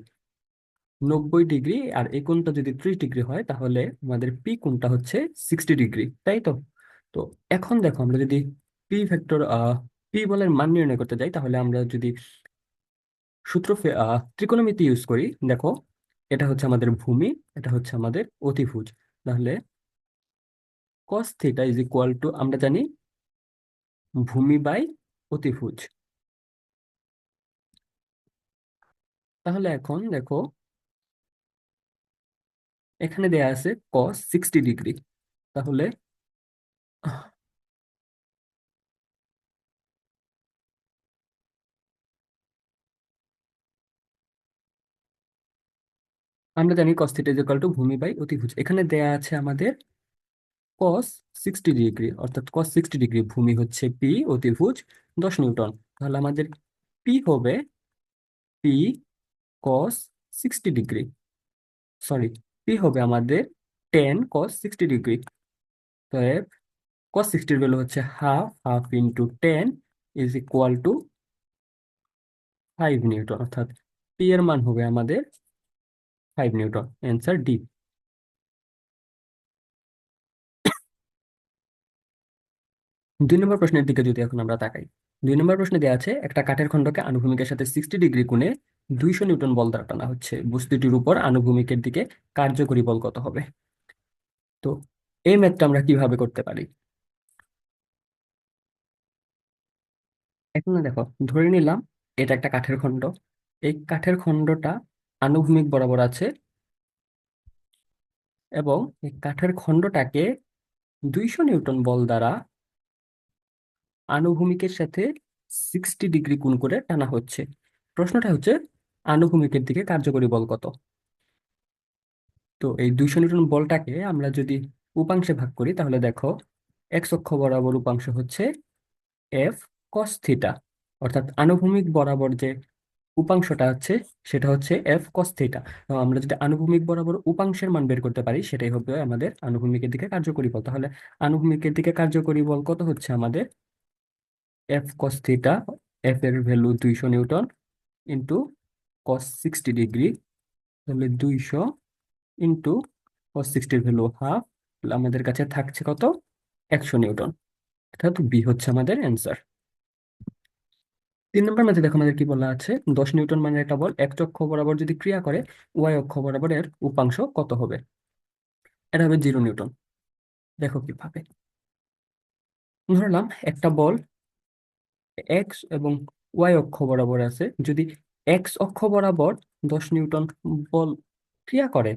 A: 90 ডিগ্রি আর এই কোণটা যদি 30 ডিগ্রি হয়, তাহলে আমাদের পি কোণটা হচ্ছে 60 ডিগ্রি, তাই তো? তো এখন দেখো আমরা যদি পি ভেক্টর পি বলের মান নির্ণয় করতে যাই, তাহলে আমরা যদি ত্রিকোণমিতি ইউজ করি, দেখো এটা হচ্ছে আমাদের ভূমি, এটা হচ্ছে আমাদের অতিভুজ। তাহলে cos theta is equal two, আমরা জানি ভূমি বাই অতিভুজ। তাহলে এখন দেখো এখানে দেয়া আছে cos 60 ডিগ্রি। তাহলে আহ, আমরা জানি cos theta is equal two ভূমি বাই অতিভুজ। এখানে দেয়া আছে আমাদের cos 60 ডিগ্রি, অর্থাৎ cos 60 ডিগ্রি। ভূমি হচ্ছে পি, অতিভুজ 10 নিউটন। তাহলে আমাদের পি হবে P cos 60 degree, sorry P হবে আমাদের 10 cos 60 ডিগ্রি। তো কস সিক্সটির ভ্যালু হচ্ছে হাফ, হাফ ইন্টু 10 = 5 নিউটন, অর্থাৎ পি এর মান হবে আমাদের 5 নিউটন। Answer D. 2 নম্বর প্রশ্নের দিকে যদি এখন আমরা তাকাই, 2 নম্বর প্রশ্নে দেওয়া আছে একটা কাঠের খণ্ডকে আনুভূমিকের সাথে 60 ডিগ্রি কোণে 200 নিউটন বল দ্বারা টানা হচ্ছে, বস্তুটির উপর আনুভূমিকের দিকে কার্যকরী বল কত হবে? তো এই ম্যাথটা আমরা কিভাবে করতে পারি? এখন দেখো, ধরে নিলাম এটা একটা কাঠের খণ্ড। এই কাঠের খণ্ডটা আনুভূমিক বরাবর আছে, এবং এই কাঠের খণ্ডটাকে 200 নিউটন বল দ্বারা আনুভূমিকের সাথে 60 ডিগ্রি কোণ করে টানা হচ্ছে। প্রশ্নটা হচ্ছে আনুভূমিকের দিকে কার্যকরী বল কত? তো এই 200 নিউটন বলটাকে আমরা যদি উপাংশে ভাগ করি, তাহলে দেখো এক্স অক্ষ বরাবর উপাংশ হচ্ছে এফ কস থিটা, অর্থাৎ আনুভূমিক বরাবর যে উপাংশটা হচ্ছে সেটা হচ্ছে এফ কস থিটা। তো আমরা যদি আনুভূমিক বরাবর উপাংশের মান বের করতে পারি, সেটাই হবে আমাদের আনুভূমিকের দিকে কার্যকরী বল। তাহলে আনুভূমিকের দিকে কার্যকরী বল কত হচ্ছে আমাদের? এফ কস থিটা, এফ এর value 200 Newton, into cos 60 degree, তাহলে 200 cos 60-র ভ্যালু হাফ, আমাদের কাছে থাকছে কত? 100 নিউটন। অর্থাৎ বি হচ্ছে আমাদের অ্যান্সার। 3 নম্বর ম্যাথে দেখো আমাদের কি বলা আছে, 10 নিউটন মানের একটা বল এক অক্ষ বরাবর যদি ক্রিয়া করে, ওয়াই অক্ষ বরাবর এর উপাংশ কত হবে? এটা হবে 0 নিউটন। দেখো কিভাবে। ধরলাম একটা বল এক্স এবং ওয়াই অক্ষ বরাবর আছে, যদি এক্স অক্ষ বরাবর 10 নিউটন বল ক্রিয়া করে,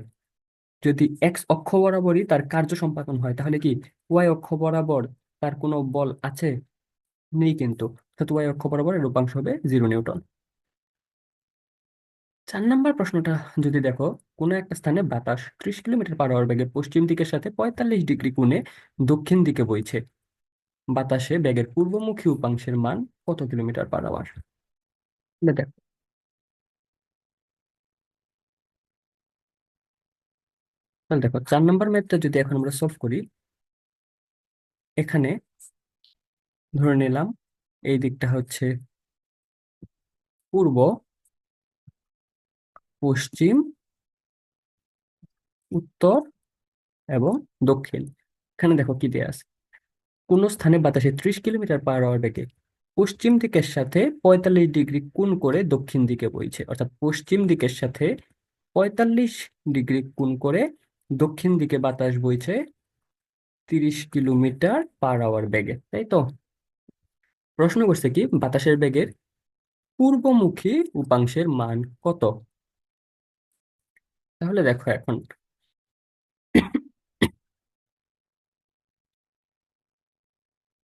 A: যদি এক্স অক্ষ বরাবরই তার কার্য সম্পাদন হয়, তাহলে কি ওয়াই অক্ষ বরাবর তার কোনো বল আছে? নেই কিন্তু। অর্থাৎ ওয়াই অক্ষ বরাবর এর উপাংশ হবে 0 নিউটন। 4 নম্বর প্রশ্নটা যদি দেখো, কোনো একটা স্থানে বাতাস 30 কিলোমিটার/আওয়ার বেগে পশ্চিম দিকের সাথে 45 ডিগ্রি কোণে দক্ষিণ দিকে বইছে, বাতাসে বেগের পূর্বমুখী উপাংশের মান কত কিলোমিটার/আওয়ার? দেখো, তাহলে দেখো 4 নম্বর ম্যাথটা যদি এখন আমরা সলভ করি, এখানে ধরে নিলাম এই দিকটা হচ্ছে পূর্ব, পশ্চিম, উত্তর এবং দক্ষিণ। এখানে দেখো কি দেয়া আছে, কোন স্থানে বাতাসে 30 কিলোমিটার/আওয়ার বেগে পশ্চিম দিকের সাথে 45 ডিগ্রি কোণ করে দক্ষিণ দিকে বইছে, অর্থাৎ পশ্চিম দিকের সাথে 45 ডিগ্রি কোণ করে দক্ষিণ দিকে বাতাস বইছে 30 কিলোমিটার/আওয়ার বেগে, তাই তো? প্রশ্ন করছে কি বাতাসের বেগের পূর্বমুখী উপাংশের মান কত? তাহলে দেখো এখন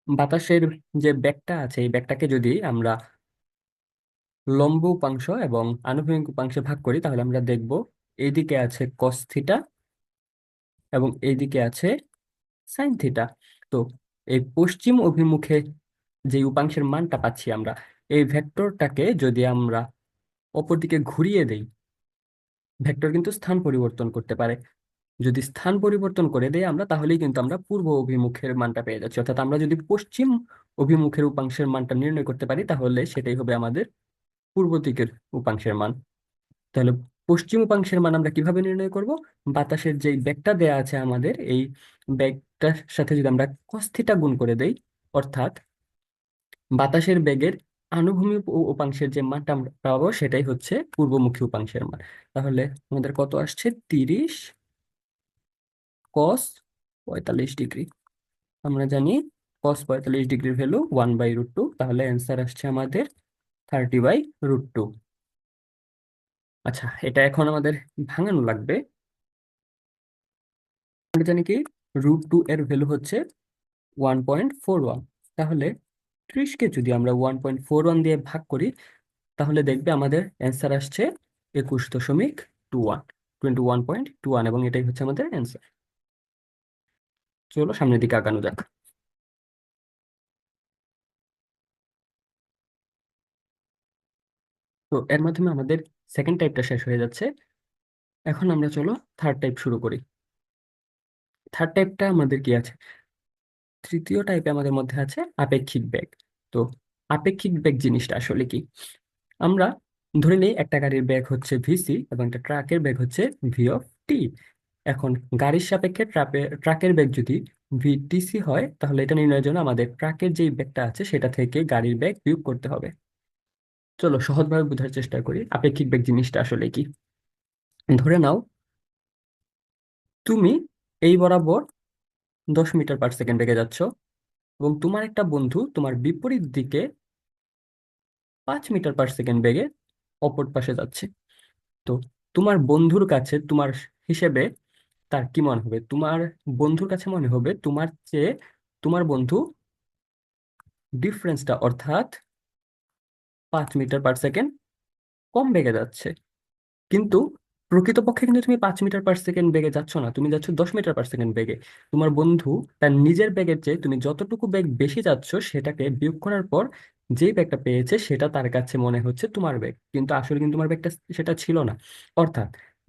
A: বাতাসের যে বেগটা আছে, এই বেগটাকে যদি আমরা লম্ব উপাংশ এবং আনুভূমিক উপাংশে ভাগ করি, তাহলে আমরা দেখব এইদিকে আছে কস থিটা এবং এইদিকে আছে সাইন থিটা। তো এই পশ্চিম অভিমুখে যে উপাংশের মানটা পাচ্ছি আমরা, এই ভেক্টরটাকে যদি আমরা অপর দিকে ঘুরিয়ে দেই, ভেক্টর কিন্তু স্থান পরিবর্তন করতে পারে। যদি স্থান পরিবর্তন করে দেই আমরা, তাহলেই কিন্তু আমরা পূর্ব অভিমুখের মানটা পেয়ে যাচ্ছি। অর্থাৎ আমরা যদি পশ্চিম অভিমুখের উপাংশের মানটা নির্ণয় করতে পারি, তাহলে সেটাই হবে আমাদের পূর্ব দিকের উপাংশের মান। তাহলে পশ্চিম উপাংশের মান আমরা কিভাবে নির্ণয় করব? বাতাসের যে বেগটা দেয়া আছে আমাদের, এই বেগটার সাথে যদি আমরা cos থিটা গুণ করে দেই, অর্থাৎ বাতাসের বেগের আনুভূমিক উপাংশের যে মানটা আমরা পাবো, সেটাই হচ্ছে পূর্বমুখী উপাংশের মান। তাহলে আমাদের কত আসছে? 30 cos 45 ডিগ্রি। আমরা জানি cos 45 ডিগ্রির ভ্যালু 1/√2, তাহলে অ্যান্সার আসছে আমাদের 30/√2। আচ্ছা, এটা এখন আমাদের ভাঙানো লাগবে। আমরা জানি কি √2 এর ভ্যালু হচ্ছে 1.41। তাহলে 30কে যদি আমরা 1.41 দিয়ে ভাগ করি, তাহলে দেখবে আমাদের অ্যান্সার আসছে 21.21, এবং এটাই হচ্ছে আমাদের অ্যান্সার। চলো সামনের দিকে আগানো যাক। তো এর মাধ্যমে আমাদের সেকেন্ড টাইপটা শেষ হয়ে যাচ্ছে। এখন আমরা চলো থার্ড টাইপ শুরু করি। থার্ড টাইপটা আমাদের কি আছে? তৃতীয় টাইপে আমাদের মধ্যে আছে আপেক্ষিক বেগ। তো আপেক্ষিক বেগ জিনিসটা আসলে কি? আমরা ধরে নিই একটা গাড়ির বেগ হচ্ছে ভিসি এবং একটা ট্রাকের বেগ হচ্ছে ভি অফ টি। এখন গাড়ির সাপেক্ষে ট্রাকের বেগ যদি ভিটিসি হয়, তাহলে এটা নির্ণয়ের জন্য আমাদের ট্রাকের যেই বেগটা আছে সেটা থেকে গাড়ির বেগ বিয়োগ করতে হবে। চলো সহজভাবে বোঝার চেষ্টা করি আপেক্ষিক বেগ জিনিসটা আসলে কি। ধরে নাও তুমি এই বরাবর 10 মিটার পার সেকেন্ড বেগে যাচ্ছ, এবং তোমার একটা বন্ধু তোমার বিপরীত দিকে 5 মিটার পার সেকেন্ড বেগে অপর পাশে যাচ্ছে। তো তোমার বন্ধুর কাছে তোমার হিসেবে তার কি মনে হবে? তোমার বন্ধুর কাছে মনে হবে তোমার চেয়ে তোমার বন্ধু ডিফারেন্সটা, অর্থাৎ 5 মিটার পার সেকেন্ড কম বেগে যাচ্ছে। কিন্তু প্রকৃতপক্ষে কিন্তু তুমি 5 মিটার পার সেকেন্ড বেগে যাচ্ছ না, তুমি যাচ্ছ 10 মিটার পার সেকেন্ড বেগে। তোমার বন্ধু তার নিজের বেগের চেয়ে তুমি যতটুকু বেগ বেশি যাচ্ছ সেটাকে বিয়োগ করার পর যে বেগটা পেয়েছে সেটা তার কাছে মনে হচ্ছে তোমার বেগ, কিন্তু আসলে কিন্তু তোমার বেগটা সেটা ছিল না। অর্থাৎ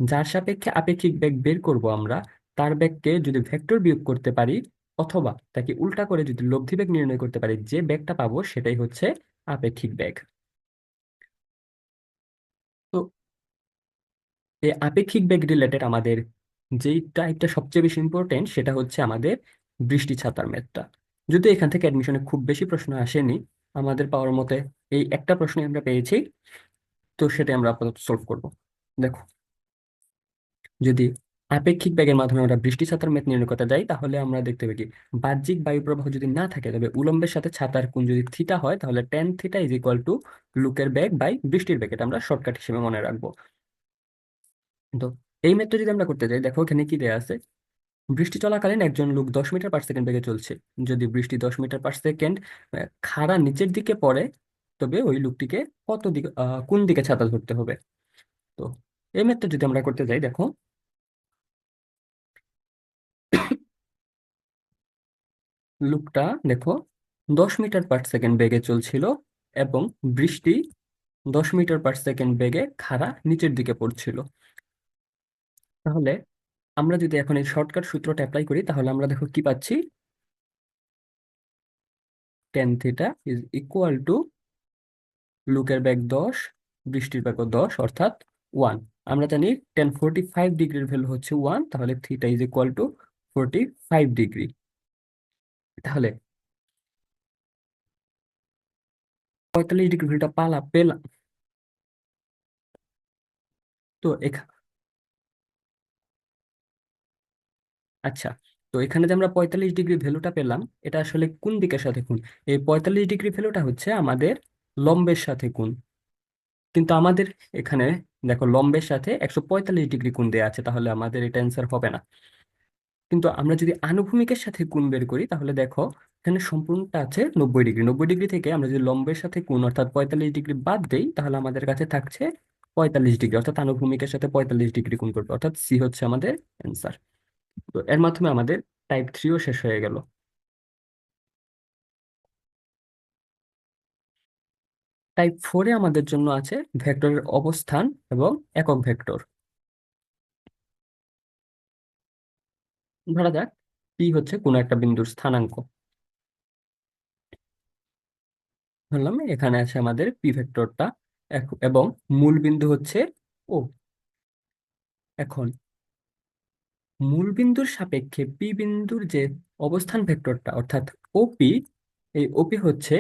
A: যার সাপেক্ষে আপেক্ষিক বেগ বের করব আমরা, তার বেগকে যদি ভেক্টর বিয়োগ করতে পারি অথবা তাকে উল্টা করে যদি লব্ধি বেগ নির্ণয় করতে পারি, যে বেগটা পাবো সেটাই হচ্ছে আপেক্ষিক বেগ। তো এই আপেক্ষিক বেগ রিলেটেড আমাদের যেই টাইপটা সবচেয়ে বেশি ইম্পর্টেন্ট সেটা হচ্ছে আমাদের বৃষ্টি ছাতার ম্যাথটা। যদি এখান থেকে অ্যাডমিশনে খুব বেশি প্রশ্ন আসেনি, আমাদের পাওয়ার মতে এই একটা প্রশ্নই আমরা পেয়েছি, তো সেটা আমরা আপাতত সলভ করব। দেখো, যদি আপেক্ষিক বেগের মাধ্যমে আমরা বৃষ্টি ছাতার ম্যাথ নির্ণয় করতে যাই, তাহলে আমরা দেখতে পাই কি, বাহ্যিক বায়ু প্রবাহ যদি না থাকে, তবে উলম্বের সাথে ছাতার কোণ যদি থিটা হয়, তাহলে ten theta is equal two লুকের বেগ বাই বৃষ্টির বেগ। এটা আমরা শর্টকাট হিসেবে মনে রাখবো। তো এই ম্যাথটা যদি আমরা করতে যাই, দেখো এখানে কি দেয়া আছে। বৃষ্টি চলাকালীন একজন লোক 10 মিটার পার সেকেন্ড বেগে চলছে। যদি বৃষ্টি 10 মিটার পার সেকেন্ড খাড়া নিচের দিকে পড়ে, তবে ওই লোকটিকে কত দিকে কোন দিকে ছাতা ধরতে হবে? তো এই ম্যাথটা যদি আমরা করতে যাই, দেখো লোকটা দেখো 10 মিটার পার সেকেন্ড বেগে চলছিল, এবং বৃষ্টি 10 মিটার পার সেকেন্ড বেগে খাড়া নিচের দিকে পড়ছিল। তাহলে আমরা যদি এখন এই শর্টকাট সূত্রটা অ্যাপ্লাই করি, তাহলে আমরা দেখো কি পাচ্ছি। Ten theta is equal two লুকের বেগ 10, বৃষ্টির বেগও 10, অর্থাৎ 1। আমরা জানি 1045 ডিগ্রির ভ্যালু হচ্ছে 1, তাহলে theta is equal two 45 degree. তাহলে 45 ডিগ্রি ভ্যালুটা পেলাম। তো আচ্ছা, তো এখানে যে আমরা 45 ডিগ্রি ভ্যালুটা পেলাম, এটা আসলে কোন দিকের সাথে কোণ? এই 45 ডিগ্রি ভ্যালুটা হচ্ছে আমাদের লম্বের সাথে কোণ। কিন্তু আমাদের এখানে দেখো লম্বের সাথে 145 ডিগ্রি কোণ দেওয়া আছে, তাহলে আমাদের এটা অ্যান্সার হবে না। কিন্তু আমরা যদি আনুভূমিকের সাথে কোণ বের করি, তাহলে দেখো এখানে সম্পূর্ণটা আছে 90 ডিগ্রি। 90 ডিগ্রি থেকে আমরা যদি লম্বের সাথে কোণ অর্থাৎ 45 ডিগ্রি বাদ দেই, তাহলে আমাদের কাছে থাকছে 45 ডিগ্রি, অর্থাৎ আনুভূমিকের সাথে 45 ডিগ্রি কোণ করবে, অর্থাৎ সি হচ্ছে আমাদের অ্যান্সার। তো এর মাধ্যমে আমাদের টাইপ থ্রিও শেষ হয়ে গেল। টাইপ ফোরে আমাদের জন্য আছে ভেক্টরের অবস্থান এবং একক ভেক্টর। ধরা যাক পি হচ্ছে কোনো একটা বিন্দুর স্থানাঙ্ক। ধরলাম এখানে আছে আমাদের পি ভেক্টরটা, এবং মূল বিন্দু হচ্ছে ও। এখন মূল বিন্দুর সাপেক্ষে পি বিন্দুর যে অবস্থান ভেক্টরটা অর্থাৎ ওপি, এই ওপি হচ্ছে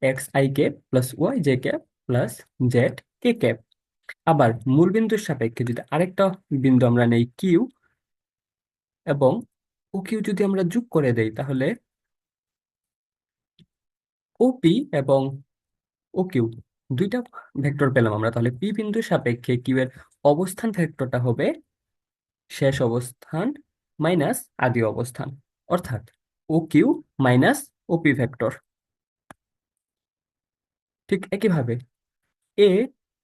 A: x I cap plus Y J cap plus Z K cap. আবার মূল বিন্দুর সাপেক্ষে যদি আরেকটা বিন্দু আমরা নেই কিউ, এবং ও কিউ যদি আমরা যোগ করে দেই, তাহলে ওপি এবং ও কিউ দুইটা ভেক্টর পেলাম আমরা। তাহলে পি বিন্দুর সাপেক্ষে কিউ এর অবস্থান ভেক্টরটা হবে শেষ অবস্থান মাইনাস আদি অবস্থান, অর্থাৎ ও কিউ মাইনাস ওপি ভেক্টর। ঠিক একইভাবে এ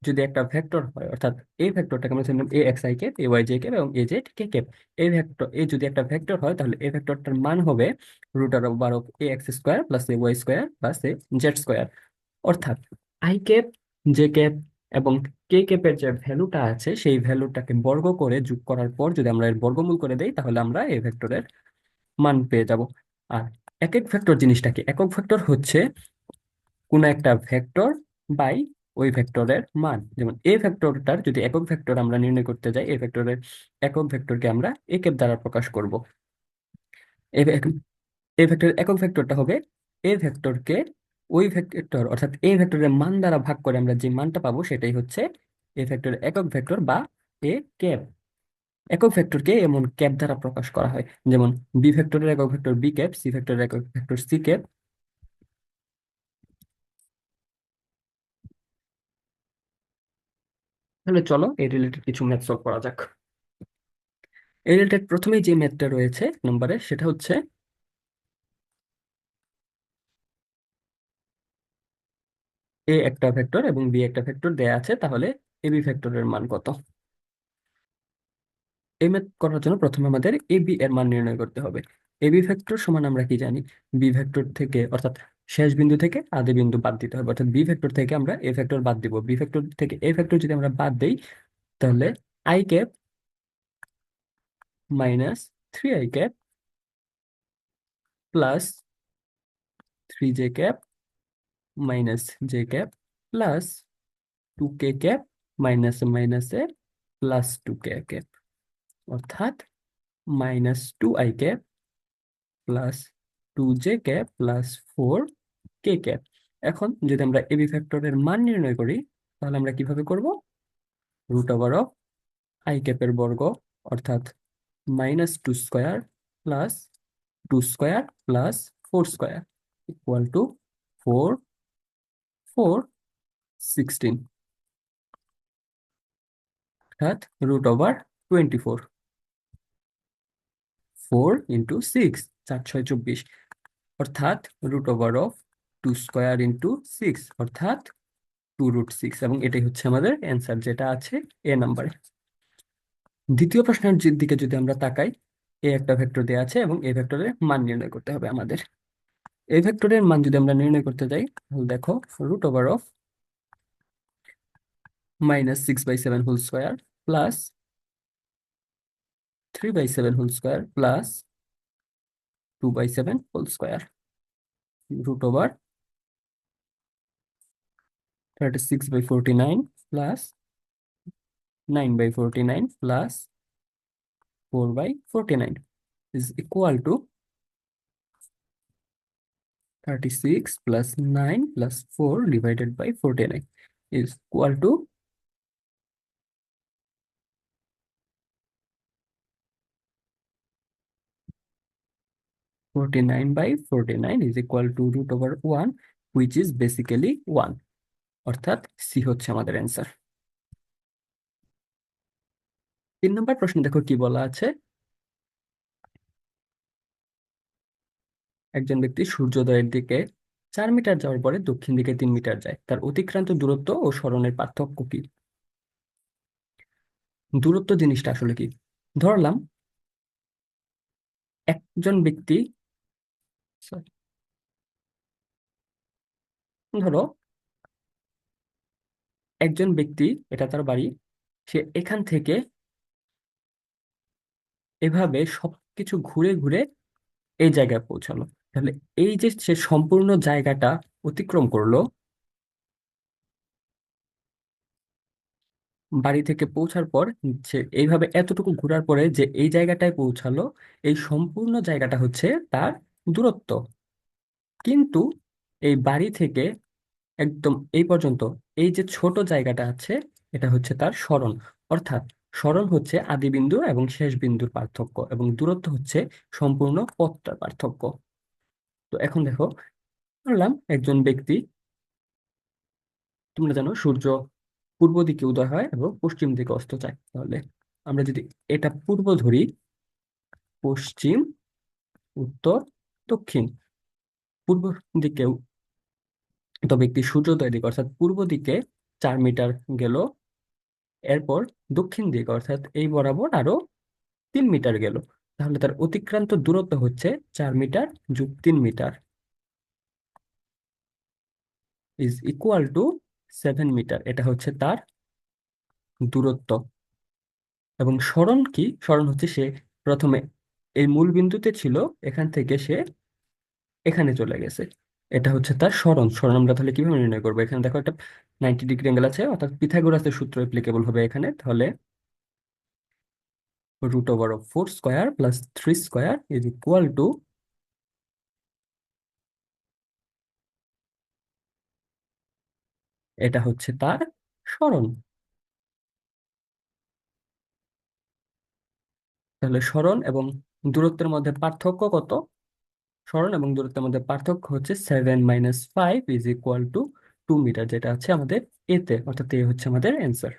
A: যদি একটা ভেক্টর হয়, অর্থাৎ এই ভেক্টরটাকে আমরা ধরলাম A X I cap, A Y J cap এবং এ জেড কে ক্যাপ। এই ভেক্টর এ যদি একটা ভেক্টর হয়, তাহলে এই ভেক্টরটার মান হবে √ওভার of A X square plus A Y square plus A Z square. অর্থাৎ আই ক্যাপ, জে ক্যাপ, এবং কে ক্যাপের যে ভ্যালুটা আছে সেই ভ্যালুটাকে বর্গ করে যোগ করার পর যদি আমরা এর বর্গমূল করে দেই তাহলে আমরা এই ভেক্টরের মান পেয়ে যাব। আর একক ভেক্টর জিনিসটা কি? একক ভেক্টর হচ্ছে কোন একটা ভেক্টর বাই ওই ভেক্টরের মান। যেমন এ ভেক্টরটার যদি একক ভেক্টর আমরা নির্ণয় করতে যাই, এই ভেক্টরের একক ভেক্টরকে আমরা একক দ্বারা প্রকাশ করব। এই এই ভেক্টরের একক ভেক্টরটা হবে এ ভেক্টরকে ওই ভেক্টর অর্থাৎ এ ভেক্টরের মান দ্বারা ভাগ করে আমরা যে মানটা পাবো সেটাই হচ্ছে এ ভেক্টরের একক ভেক্টর বা এ ক্যাপ। একক ভেক্টরকে এমন ক্যাপ দ্বারা প্রকাশ করা হয়, যেমন বি ভেক্টরের একক ভেক্টর বি ক্যাপ, সি ভেক্টরের একক ভেক্টর সি ক্যাপ। তাহলে চলো এই রিলেটেড কিছু ম্যাথ সলভ করা যাক। এই রিলেটেড প্রথমেই যে ম্যাথটা রয়েছে নম্বরে সেটা হচ্ছে এ একটা ভেক্টর এবং বি একটা ভেক্টর দেয়া আছে, তাহলে এ বি ভেক্টরের মান কত। এই ম্যাথ করার জন্য প্রথমে আমাদের এ বি এর মান নির্ণয় করতে হবে। এ বি ভেক্টর সমান আমরা কি জানি? বি ভেক্টর থেকে অর্থাৎ শেষ বিন্দু থেকে আদি বিন্দু বাদ দিতে হবে, অর্থাৎ বি ভেক্টর থেকে আমরা এ ভেক্টর বাদ দিব। বি ভেক্টর থেকে এ ভেক্টর যদি আমরা বাদ দেই তাহলে I cap minus 3 i cap plus 3 j cap minus j cap plus 2 k cap minus মাইনাসে প্লাস 2 k ক্যাপ, অর্থাৎ -2 i cap plus 2 j cap plus 4 k cap. এখন যদি আমরা এবি ফ্যাক্টরের মান নির্ণয় করি তাহলে আমরা কিভাবে করব? রুট ওভার অফ আই ক্যাপের বর্গ অর্থাৎ -2 square plus 2 square plus 4 square equal to 4 4 16, অর্থাৎ √24। 4 × 6 4 6 24, অর্থাৎ √2 স্কোয়ার × 6 অর্থাৎ 2√6, এবং এটাই হচ্ছে আমাদের অ্যান্সার যেটা আছে এ নাম্বারে। দ্বিতীয় প্রশ্নের দিকে যদি আমরা তাকাই, এ একটা ভেক্টর দেওয়া আছে এবং এ ভেক্টরের মান নির্ণয় করতে হবে আমাদের। এই ভেক্টরের মান যদি আমরা নির্ণয় করতে যাই তাহলে দেখো √−6/7 whole square plus 3/7 whole square plus 2/7 whole square root over 36/49 plus 9/49 plus 4/49 is equal to 36 plus 9 plus 4 divided by 49 is equal to 49/49 is equal to √1, which is basically 1, অর্থাৎ সি হচ্ছে আমাদের অ্যান্সার। 3 নম্বর প্রশ্ন দেখো কি বলা আছে। একজন ব্যক্তি সূর্যোদয়ের দিকে 4 মিটার যাওয়ার পরে দক্ষিণ দিকে 3 মিটার যায়, তার অতিক্রান্ত দূরত্ব ও সরণের পার্থক্য কি? দূরত্ব জিনিসটা আসলে কি? ধরলাম একজন ব্যক্তি sorry, ধরো একজন ব্যক্তি, এটা তার বাড়ি, সে এখান থেকে এভাবে সবকিছু ঘুরে ঘুরে এই জায়গায় পৌঁছালো। তাহলে এই যে সে সম্পূর্ণ জায়গাটা অতিক্রম করলো, বাড়ি থেকে পৌঁছার পর সে এইভাবে এতটুকু ঘোরার পরে যে এই জায়গাটায় পৌঁছালো, এই সম্পূর্ণ জায়গাটা হচ্ছে তার দূরত্ব। কিন্তু এই বাড়ি থেকে একদম এই পর্যন্ত এই যে ছোট জায়গাটা আছে এটা হচ্ছে তার সরণ। অর্থাৎ সরণ হচ্ছে আদি বিন্দু এবং শেষ বিন্দুর পার্থক্য এবং দূরত্ব হচ্ছে সম্পূর্ণ পথটার পার্থক্য। তো এখন দেখো, বললাম একজন ব্যক্তি, তোমরা জানো সূর্য পূর্ব দিকে উদয় হয় এবং পশ্চিম দিকে অস্ত যায়। তাহলে আমরা যদি এটা পূর্ব ধরি, পশ্চিম, উত্তর, দক্ষিণ, পূর্ব দিকে তো ব্যক্তি সূর্যোদয় দিকে অর্থাৎ পূর্ব দিকে 4 মিটার গেল, এরপর দক্ষিণ দিকে অর্থাৎ এই বরাবর আরো 3 মিটার গেল। তাহলে তার অতিক্রান্ত দূরত্ব হচ্ছে 4 মিটার যোগ 3 metre is equal to 7 metre, এটা হচ্ছে তার দূরত্ব। এবং সরণ কি? সরণ হচ্ছে সে প্রথমে এই মূল বিন্দুতে ছিল, এখান থেকে সে এখানে চলে গেছে। এটা হচ্ছে তার সরণ। সরণ আমরা তাহলে কিভাবে নির্ণয় করবো? এখানে দেখো একটা 90 ডিগ্রি অ্যাঙ্গেল আছে, অর্থাৎ পিথাগোরাসের সূত্র অ্যাপ্লিকেবল হবে এখানে। তাহলে √4² + 3² = এটা হচ্ছে তার সরণ। তাহলে সরণ এবং দূরত্বের মধ্যে পার্থক্য কত? সরণ এবং দূরত্বের মধ্যে পার্থক্য হচ্ছে 7 - 5 = 2 মিটার, যেটা আছে আমাদের এতে, অর্থাৎ এ হচ্ছে আমাদের অ্যান্সার।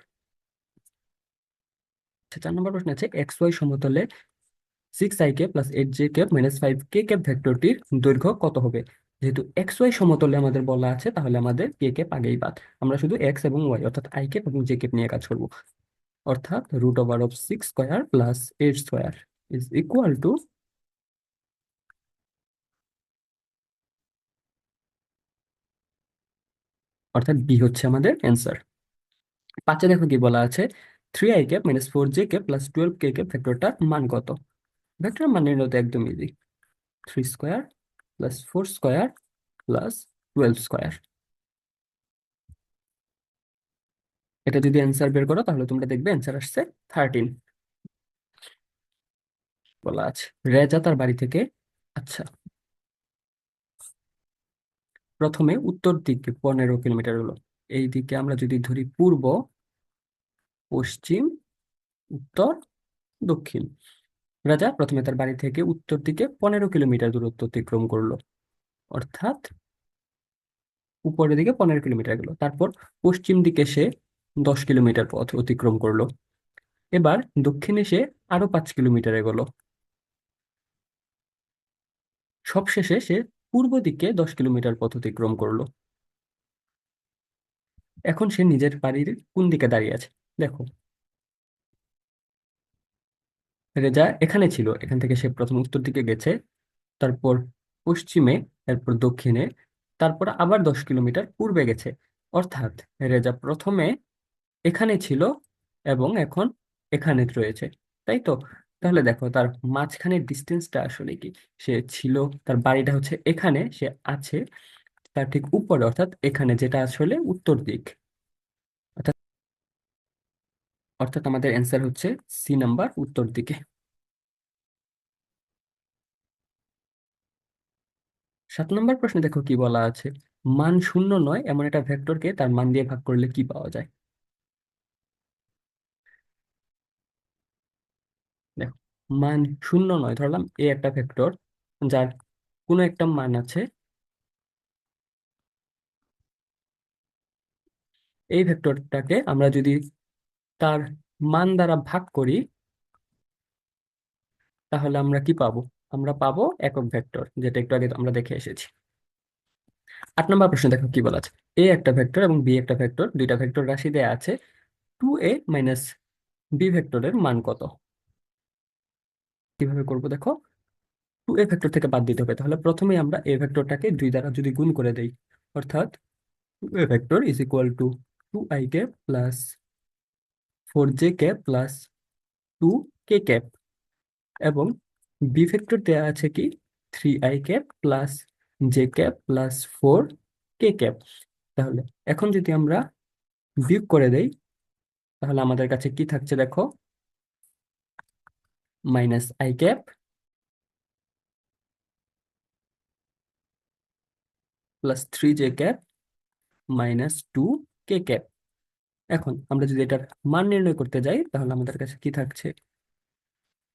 A: 4 নম্বর প্রশ্ন আছে, এক্স ওয়াই সমতলে 6ik + 8j - 5k ভেক্টরটির দৈর্ঘ্য কত হবে? যেহেতু এক্স ওয়াই সমতলে আমাদের বলা আছে, তাহলে আমাদের কে ক্যাপ আগেই বাদ। আমরা শুধু এক্স এবং ওয়াই অর্থাৎ আই ক্যাপ এবং জে ক্যাপ নিয়ে কাজ করব। অর্থাৎ √6² + 8² অর্থাৎ বি হচ্ছে আমাদের অ্যান্সার। 5-এ দেখো কি বলা আছে, 3ik - 4j - 12k ভেক্টরটার মান কত? ভেক্টরের মান নির্ণয় তো একদম ইজি। 3² + 4² + 12²। এটা যদি অ্যান্সার বের করো তাহলে তোমরা দেখবে অ্যান্সার আসছে 13 বলা আছে। রেজা তার বাড়ি থেকে, আচ্ছা, প্রথমে উত্তর দিকে 15 কিলোমিটার হলো। এই দিকে আমরা যদি ধরি পূর্ব, পশ্চিম, উত্তর, দক্ষিণ। রাজা প্রথমে তার বাড়ি থেকে উত্তর দিকে 15 কিলোমিটার দূরত্ব অতিক্রম করলো, অর্থাৎ উপরের দিকে 15 কিলোমিটার গেল। তারপর পশ্চিম দিকে সে 10 কিলোমিটার পথ অতিক্রম করলো। এবার দক্ষিণে সে আরো 5 কিলোমিটার এগোলো। সবশেষে সে পূর্ব দিকে 10 কিলোমিটার পথ অতিক্রম করলো। এখন সে নিজের বাড়ির কোন দিকে দাঁড়িয়ে আছে? দেখো, রেজা এখানে ছিল, এখান থেকে সে প্রথম উত্তর দিকে গেছে, তারপর পশ্চিমে, তারপর দক্ষিণে, তারপর আবার 10 কিলোমিটার পূর্বে গেছে। অর্থাৎ রেজা প্রথমে এখানে ছিল এবং এখন এখানে রয়েছে, তাই তো? তাহলে দেখো তার মাঝখানের ডিস্টেন্সটা আসলে কি? সে ছিল, তার বাড়িটা হচ্ছে এখানে, সে আছে তার ঠিক উপরে, অর্থাৎ এখানে, যেটা আসলে উত্তর দিক। অর্থাৎ অর্থাৎ আমাদের অ্যান্সার হচ্ছে সি নাম্বার, উত্তর দিকে। 7 নম্বর প্রশ্নে দেখো কি বলা আছে, মান শূন্য নয় এমন একটা ভেক্টরকে তার মান দিয়ে ভাগ করলে কি পাওয়া যায়? দেখো, মান শূন্য নয়, ধরলাম এ একটা ভেক্টর যার কোনো একটা মান আছে। এই ভেক্টরটাকে আমরা যদি তার মান দ্বারা ভাগ করি, তাহলে আমরা কি পাবো? আমরা পাবো একক ভেক্টর, যেটা একটু আগে আমরা দেখে এসেছি। 8 নম্বর প্রশ্ন দেখো কি বলা আছে, এ একটা ভেক্টর এবং বি একটা ভেক্টর, দুইটা ভেক্টর রাশি দেয়া আছে। 2a - বি ভেক্টরের মান কত? কিভাবে করবো দেখো, 2a ভেক্টর থেকে বাদ দিতে হবে। তাহলে প্রথমে আমরা এ ভেক্টরটাকে 2 দ্বারা যদি গুণ করে দেই, অর্থাৎ 2a vector = 2i cap + 4j cap + 2k cap. এবং বি ভেক্টর দেয়া আছে কি, 3i cap + j cap + 4k cap. তাহলে এখন যদি আমরা বিয়োগ করে দেই, তাহলে আমাদের কাছে কি থাকছে দেখো, -i cap +3j cap -2k cap. এখন আমরা যদি এটার মান নির্ণয় করতে যাই, তাহলে আমাদের কাছে কি থাকছে,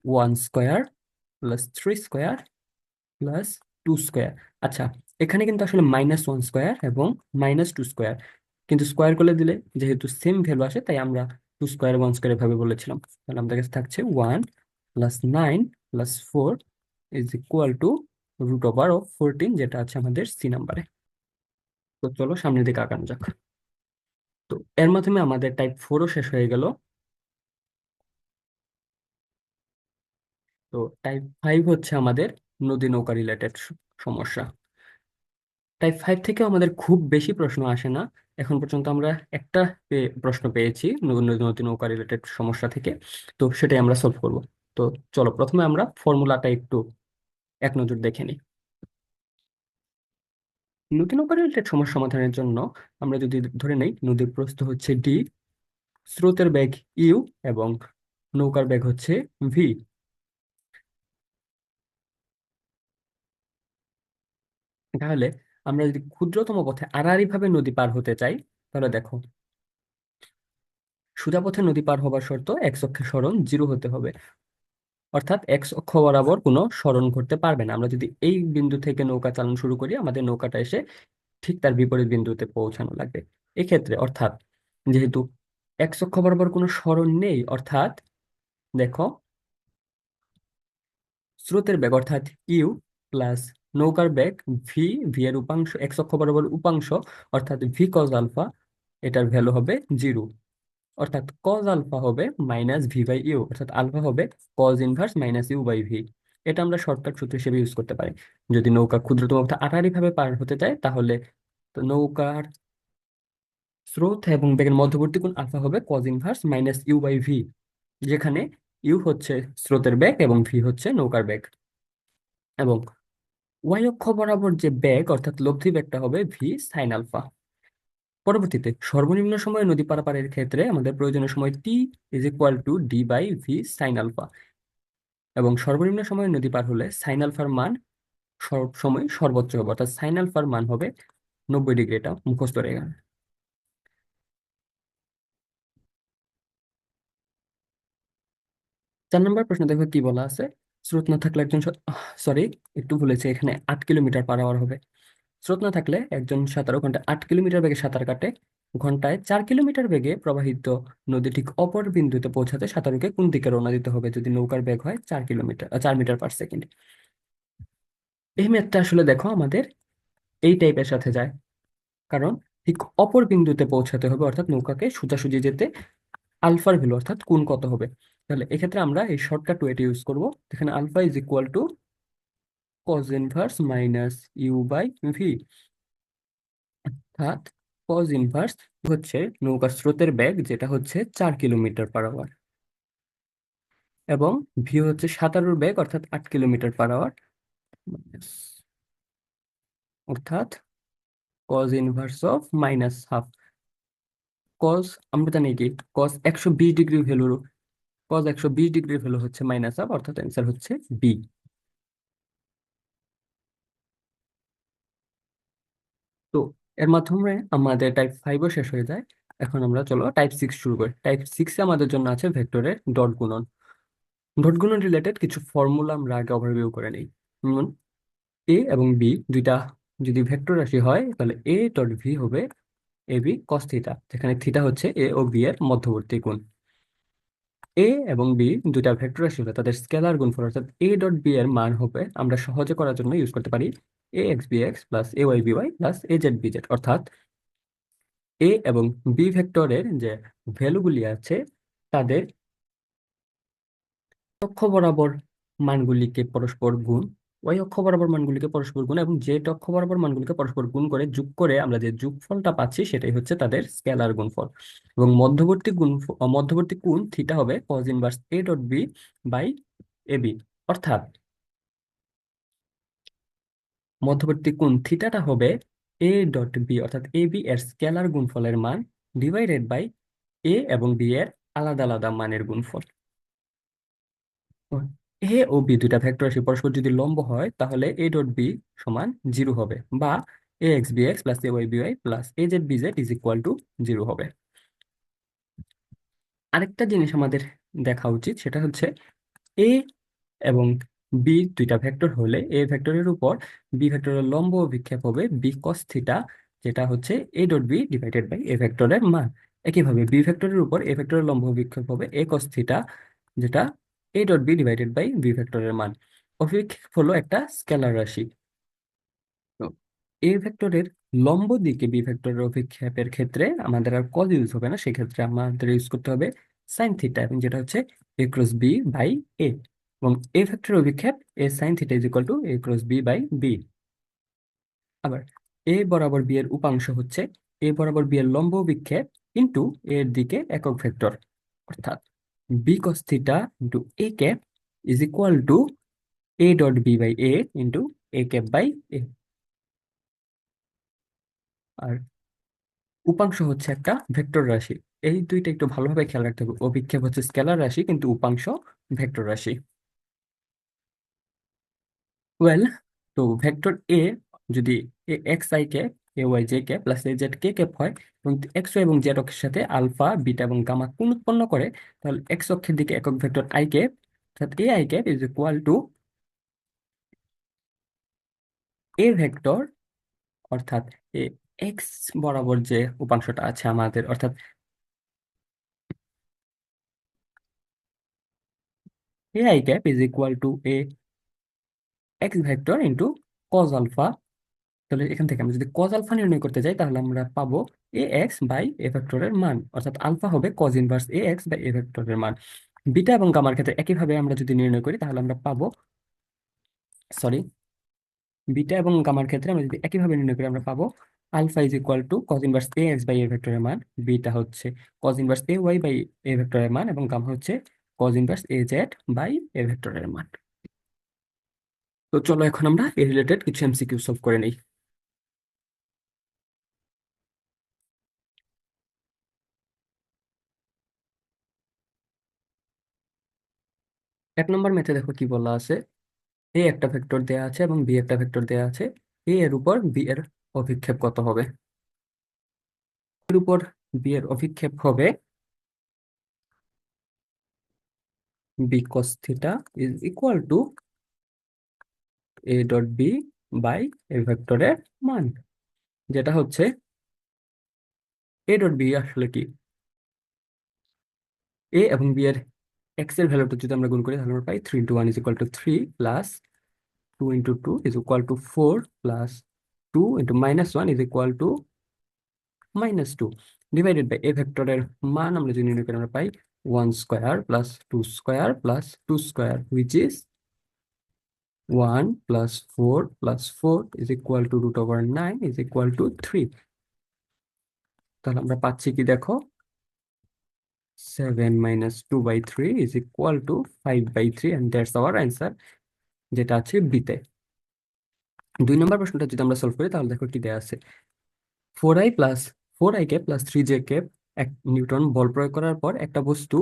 A: 1² + 3² + 2²। আচ্ছা, এখানে কিন্তু আসলে -1² এবং -2², কিন্তু স্কোয়ার করে দিলে যেহেতু সেম ভ্যালু আসে, তাই আমরা 2² 1² এভাবে বলেছিলাম। তাহলে আমাদের কাছে থাকছে 1 + 9 + 4 = √14, যেটা আছে আমাদের সি নাম্বারে। তো চলো সামনের দিকে আগানো যাক। তো এর মাধ্যমে আমাদের টাইপ 4ও শেষ হয়ে গেল। তো টাইপ 5 হচ্ছে আমাদের নদী নৌকা রিলেটেড সমস্যা। টাইপ 5 থেকেও আমাদের খুব বেশি প্রশ্ন আসে না। এখন পর্যন্ত আমরা একটা প্রশ্ন পেয়েছি নদী নৌকা রিলেটেড সমস্যা থেকে। তো সেটাই আমরা সলভ করব। তো চলো প্রথমে আমরা ফর্মুলাটা একটু এক নজর দেখে নিই। নদী নৌকা রিলেটেড সমস্যা সমাধানের জন্য আমরা যদি ধরে নেই নদীর প্রস্থ হচ্ছে ডি, স্রোতের বেগ ইউ, এবং নৌকার বেগ হচ্ছে ভি। তাহলে আমরা যদি ক্ষুদ্রতম পথে আড়াআড়ি ভাবে নদী পার হতে চাই, তাহলে দেখো, সোজা পথে নদী পার হবার শর্ত এক্স অক্ষের সরণ জিরো হতে হবে। অর্থাৎ এক্স অক্ষ বরাবর কোনো সরণ ঘটতে পারবে না। আমরা যদি এই বিন্দু থেকে নৌকা চালানো শুরু করি, আমাদের নৌকাটা এসে ঠিক তার বিপরীত বিন্দুতে পৌঁছানো লাগবে। এক্ষেত্রে অর্থাৎ যেহেতু এক্স অক্ষ বরাবর কোনো সরণ নেই, অর্থাৎ দেখো, স্রোতের বেগ অর্থাৎ ইউ প্লাস নৌকার বেগ ভি, ভি এর উপাংশ এক্স অক্ষ বরাবর উপাংশ অর্থাৎ ভি কজ আলফা, এটার ভ্যালু হবে জিরো। অর্থাৎ কজ আলফা হবে মাইনাস ভি বাই ইউ, অর্থাৎ আলফা হবে cos inverse minus u by v. এটা আমরা শর্টকাট সূত্র হিসেবে ইউজ করতে পারি। যদি নৌকা ক্ষুদ্রতম পথে আড়াআড়ি ভাবে পার হতে চায়, তাহলে তো নৌকার স্রোত এবং বেগের মধ্যবর্তী কোণ আলফা হবে cos inverse minus u by v, যেখানে ইউ হচ্ছে স্রোতের বেগ এবং ভি হচ্ছে নৌকার বেগ। এবং ওয়াই অক্ষ বরাবর যে বেগ অর্থাৎ লব্ধি বেগটা হবে ভি সাইন আলফা। পরবর্তীতে সর্বনিম্ন সময়ে নদী পারাপারের ক্ষেত্রে আমাদের প্রয়োজনীয় সময় T is equal to D by V sine alpha. এবং সর্বনিম্ন সময়ে নদী পার হলে সাইন আলফার মান সব সময় সর্বোচ্চ হবে, অর্থাৎ সাইন আলফার মান হবে 90 ডিগ্রি। এটা মুখস্থ রেখে। 4 নম্বর প্রশ্ন দেখো কি বলা আছে। স্রোত না থাকলে একজন, সরি, একটু ভুলেছে, এখানে 8 কিলোমিটার পার আওয়ার হবে। স্রোত না থাকলে একজন সাঁতারু ঘন্টায় 8 কিলোমিটার বেগে সাঁতার কাটে। ঘন্টায় 4 কিলোমিটার বেগে প্রবাহিত নদী ঠিক অপর বিন্দুতে পৌঁছাতে সাঁতারুকে কোন দিকে রওনা দিতে হবে যদি নৌকার বেগ হয় 4 কিলোমিটার, 4 মিটার পার সেকেন্ড। এই ম্যাথটা আসলে দেখো আমাদের এই টাইপের সাথে যায়, কারণ ঠিক অপর বিন্দুতে পৌঁছাতে হবে, অর্থাৎ নৌকাকে সোজাসুজি যেতে আলফার ভ্যালু অর্থাৎ কোণ কত হবে। তাহলে এক্ষেত্রে আমরা এই শর্টকাট ওয়েটা ইউজ করব। এখানে alpha is equal to cos inverse minus u by v, অর্থাৎ কজ ইনভার্স হচ্ছে নৌকার স্রোতের বেগ যেটা হচ্ছে 4 কিলোমিটার পার আওয়ার, এবং ভি হচ্ছে সাঁতারুর বেগ অর্থাৎ 8 কিলোমিটার পার আওয়ার, অর্থাৎ cos inverse of minus half. Cos আমরা জানি কি, cos 120 degree value, cos 120 degree value হচ্ছে মাইনাস হাফ, অর্থাৎ অ্যান্সার হচ্ছে বি। তো এর মাধ্যমে আমাদের টাইপ 5ও শেষ হয়ে যায়। এখন আমরা চলো টাইপ 6 শুরু করি। টাইপ 6-এ আমাদের জন্য আছে ভেক্টরের ডট গুণন। ডট গুণন রিলেটেড কিছু ফর্মুলা আমরা আগে ওভারভিউ করে নিই। যেমন এ এবং বি দুইটা যদি ভেক্টর রাশি হয়, তাহলে এ ডট ভি হবে এ বি কস থিটা, যেখানে থিটা হচ্ছে এ ও বি এর মধ্যবর্তী কোণ। এ এবং বি দুইটা ভেক্টর রাশি হলে তাদের স্কেলার গুণফল অর্থাৎ এ ডট বি এর মান হবে, আমরা সহজে করার জন্য ইউজ করতে পারি A X B X plus A Y B Y plus A Z B Z. অর্থাৎ এ এবং বি ভেক্টরের যে ভ্যালুগুলি আছে, তাদের অক্ষ বরাবর মানগুলিকে পরস্পর গুণ, ওই অক্ষ বরাবর মানগুলিকে পরস্পর গুণ, এবং জেড অক্ষ বরাবর মানগুলিকে পরস্পর গুণ করে যোগ করে আমরা যে যোগফলটা পাচ্ছি সেটাই হচ্ছে তাদের স্কেলার গুণফল। এবং মধ্যবর্তী কোণ থিটা হবে cos inverse a dot B by A b. অর্থাৎ মধ্যবর্তী কোণ থিটাটা হবে এ ডট বি অর্থাৎ এ বি এর স্কেলার গুণফলের মান ডিভাইডেড বাই এ এবং বি এর আলাদা আলাদা মানের গুণফল। এ ও বি দুইটা ভেক্টর রাশি পরস্পর যদি লম্ব হয়, তাহলে এ ডট বি সমান জিরো হবে, বা A X B X plus A Y B Y plus A Z B Z is equal to zero হবে। আরেকটা জিনিস আমাদের দেখা উচিত, সেটা হচ্ছে এ এবং বি দুইটা ভেক্টর হলে এ ভেক্টরের উপর বি ভেক্টরের লম্ব অভিক্ষেপ হবে বি কস থিটা, যেটা হচ্ছে A dot B divided by A ভেক্টরের মান। একইভাবে বি ভেক্টরের উপর এ ভেক্টরের লম্ব অভিক্ষেপ হবে এ কস থিটা, যেটা a dot B divided by b ভেক্টরের মান। অভিক্ষেপ হলো একটা স্কেলার রাশি। তো এ ভেক্টরের লম্ব দিকে বি ভেক্টরের অভিক্ষেপের ক্ষেত্রে আমাদের আর কজ ইউজ হবে না, সেক্ষেত্রে আমাদের ইউজ করতে হবে সাইন থিটা, এবং যেটা হচ্ছে A cross B by A. এবং এ ভেক্টরের অভিক্ষেপ A sine theta is equal to A cross B by B. আবার এ বরাবর বি এর উপাংশ হচ্ছে এ বরাবর বি এর লম্ব বিক্ষেপ ইন্টু এর দিকে একক ভেক্টর, অর্থাৎ B cos theta into A cap is equal to A dot B by A into A cap by A. আর উপাংশ হচ্ছে একটা ভেক্টর রাশি। এই দুইটা একটু ভালোভাবে খেয়াল রাখতে হবে, অভিক্ষেপ হচ্ছে স্কেলার রাশি কিন্তু উপাংশ ভেক্টর রাশি। ওয়েল, তো ভেক্টর এ যদি A X I K, A Y J K plus A Z K cap হয় এবং এক্স ওয়াই এবং জেড অক্ষের সাথে আলফা বিটা এবং গামা কোণ উৎপন্ন করে, তাহলে এক্স অক্ষের দিকে একক ভেক্টর আই ক্যাপ, অর্থাৎ a i cap is equal to a vector, অর্থাৎ এ এক্স বরাবর যে উপাংশটা আছে আমাদের, অর্থাৎ a i cap is equal to a x vector into cos alpha. তাহলে এখান থেকে আমরা যদি কজ আলফা নির্ণয় করতে যাই তাহলে আমরা পাবো এ এক্স বাই এ ভেক্টরের মান, অর্থাৎ আলফা হবে cos inverse A X by A ভেক্টরের মান। বিটা এবং গামার ক্ষেত্রে একইভাবে আমরা যদি নির্ণয় করি তাহলে আমরা পাবো, সরি, বিটা এবং গামার ক্ষেত্রে আমরা যদি একইভাবে নির্ণয় করি আমরা পাবো alpha is equal to cos inverse A X by A ভেক্টরের মান, বিটা হচ্ছে cos inverse A Y by A ভেক্টরের মান এবং গামা হচ্ছে cos inverse A Z by A ভেক্টরের মান। তো চলো এখন আমরা এ রিলেটেড কিছু এমসিকিউ সলভ করে নেই। 1 নম্বর ম্যাথে দেখো কি বলা আছে, এ একটা ভেক্টর দেয়া আছে এবং বি একটা ভেক্টর দেয়া আছে। এ এর উপর বি এর অভিক্ষেপ কত হবে? এর উপর বি এর অভিক্ষেপ হবে B cos theta is equal to A dot B by A ভেক্টরের মান, যেটা হচ্ছে এ ডট বি আসলে কি, এ এবং বি এর এক্স এর ভ্যালুটা যদি আমরা গুণ করি তাহলে আমরা পাই 3 × 1 is equal to 3 plus 2 × 2 is equal to 4 plus 2 × -1 is equal to -2 divided by A ভেক্টরের মান আমরা যদি নির্ণয় করি আমরা পাই 1 square plus 2 square plus 2 square which is 1 + 4 + 4 is equal to √9 is equal to 3। তাহলে আমরা পাচ্ছি কি দেখো, 7 - 2/3 is equal two 5/3 and that's our answer, যেটা আছে বিতে। 2 নম্বর প্রশ্নটা যদি আমরা সলভ করি তাহলে দেখো কি দেয়া আছে, 4i+4i+3j এক নিউটন বল প্রয়োগ করার পর একটা বস্তু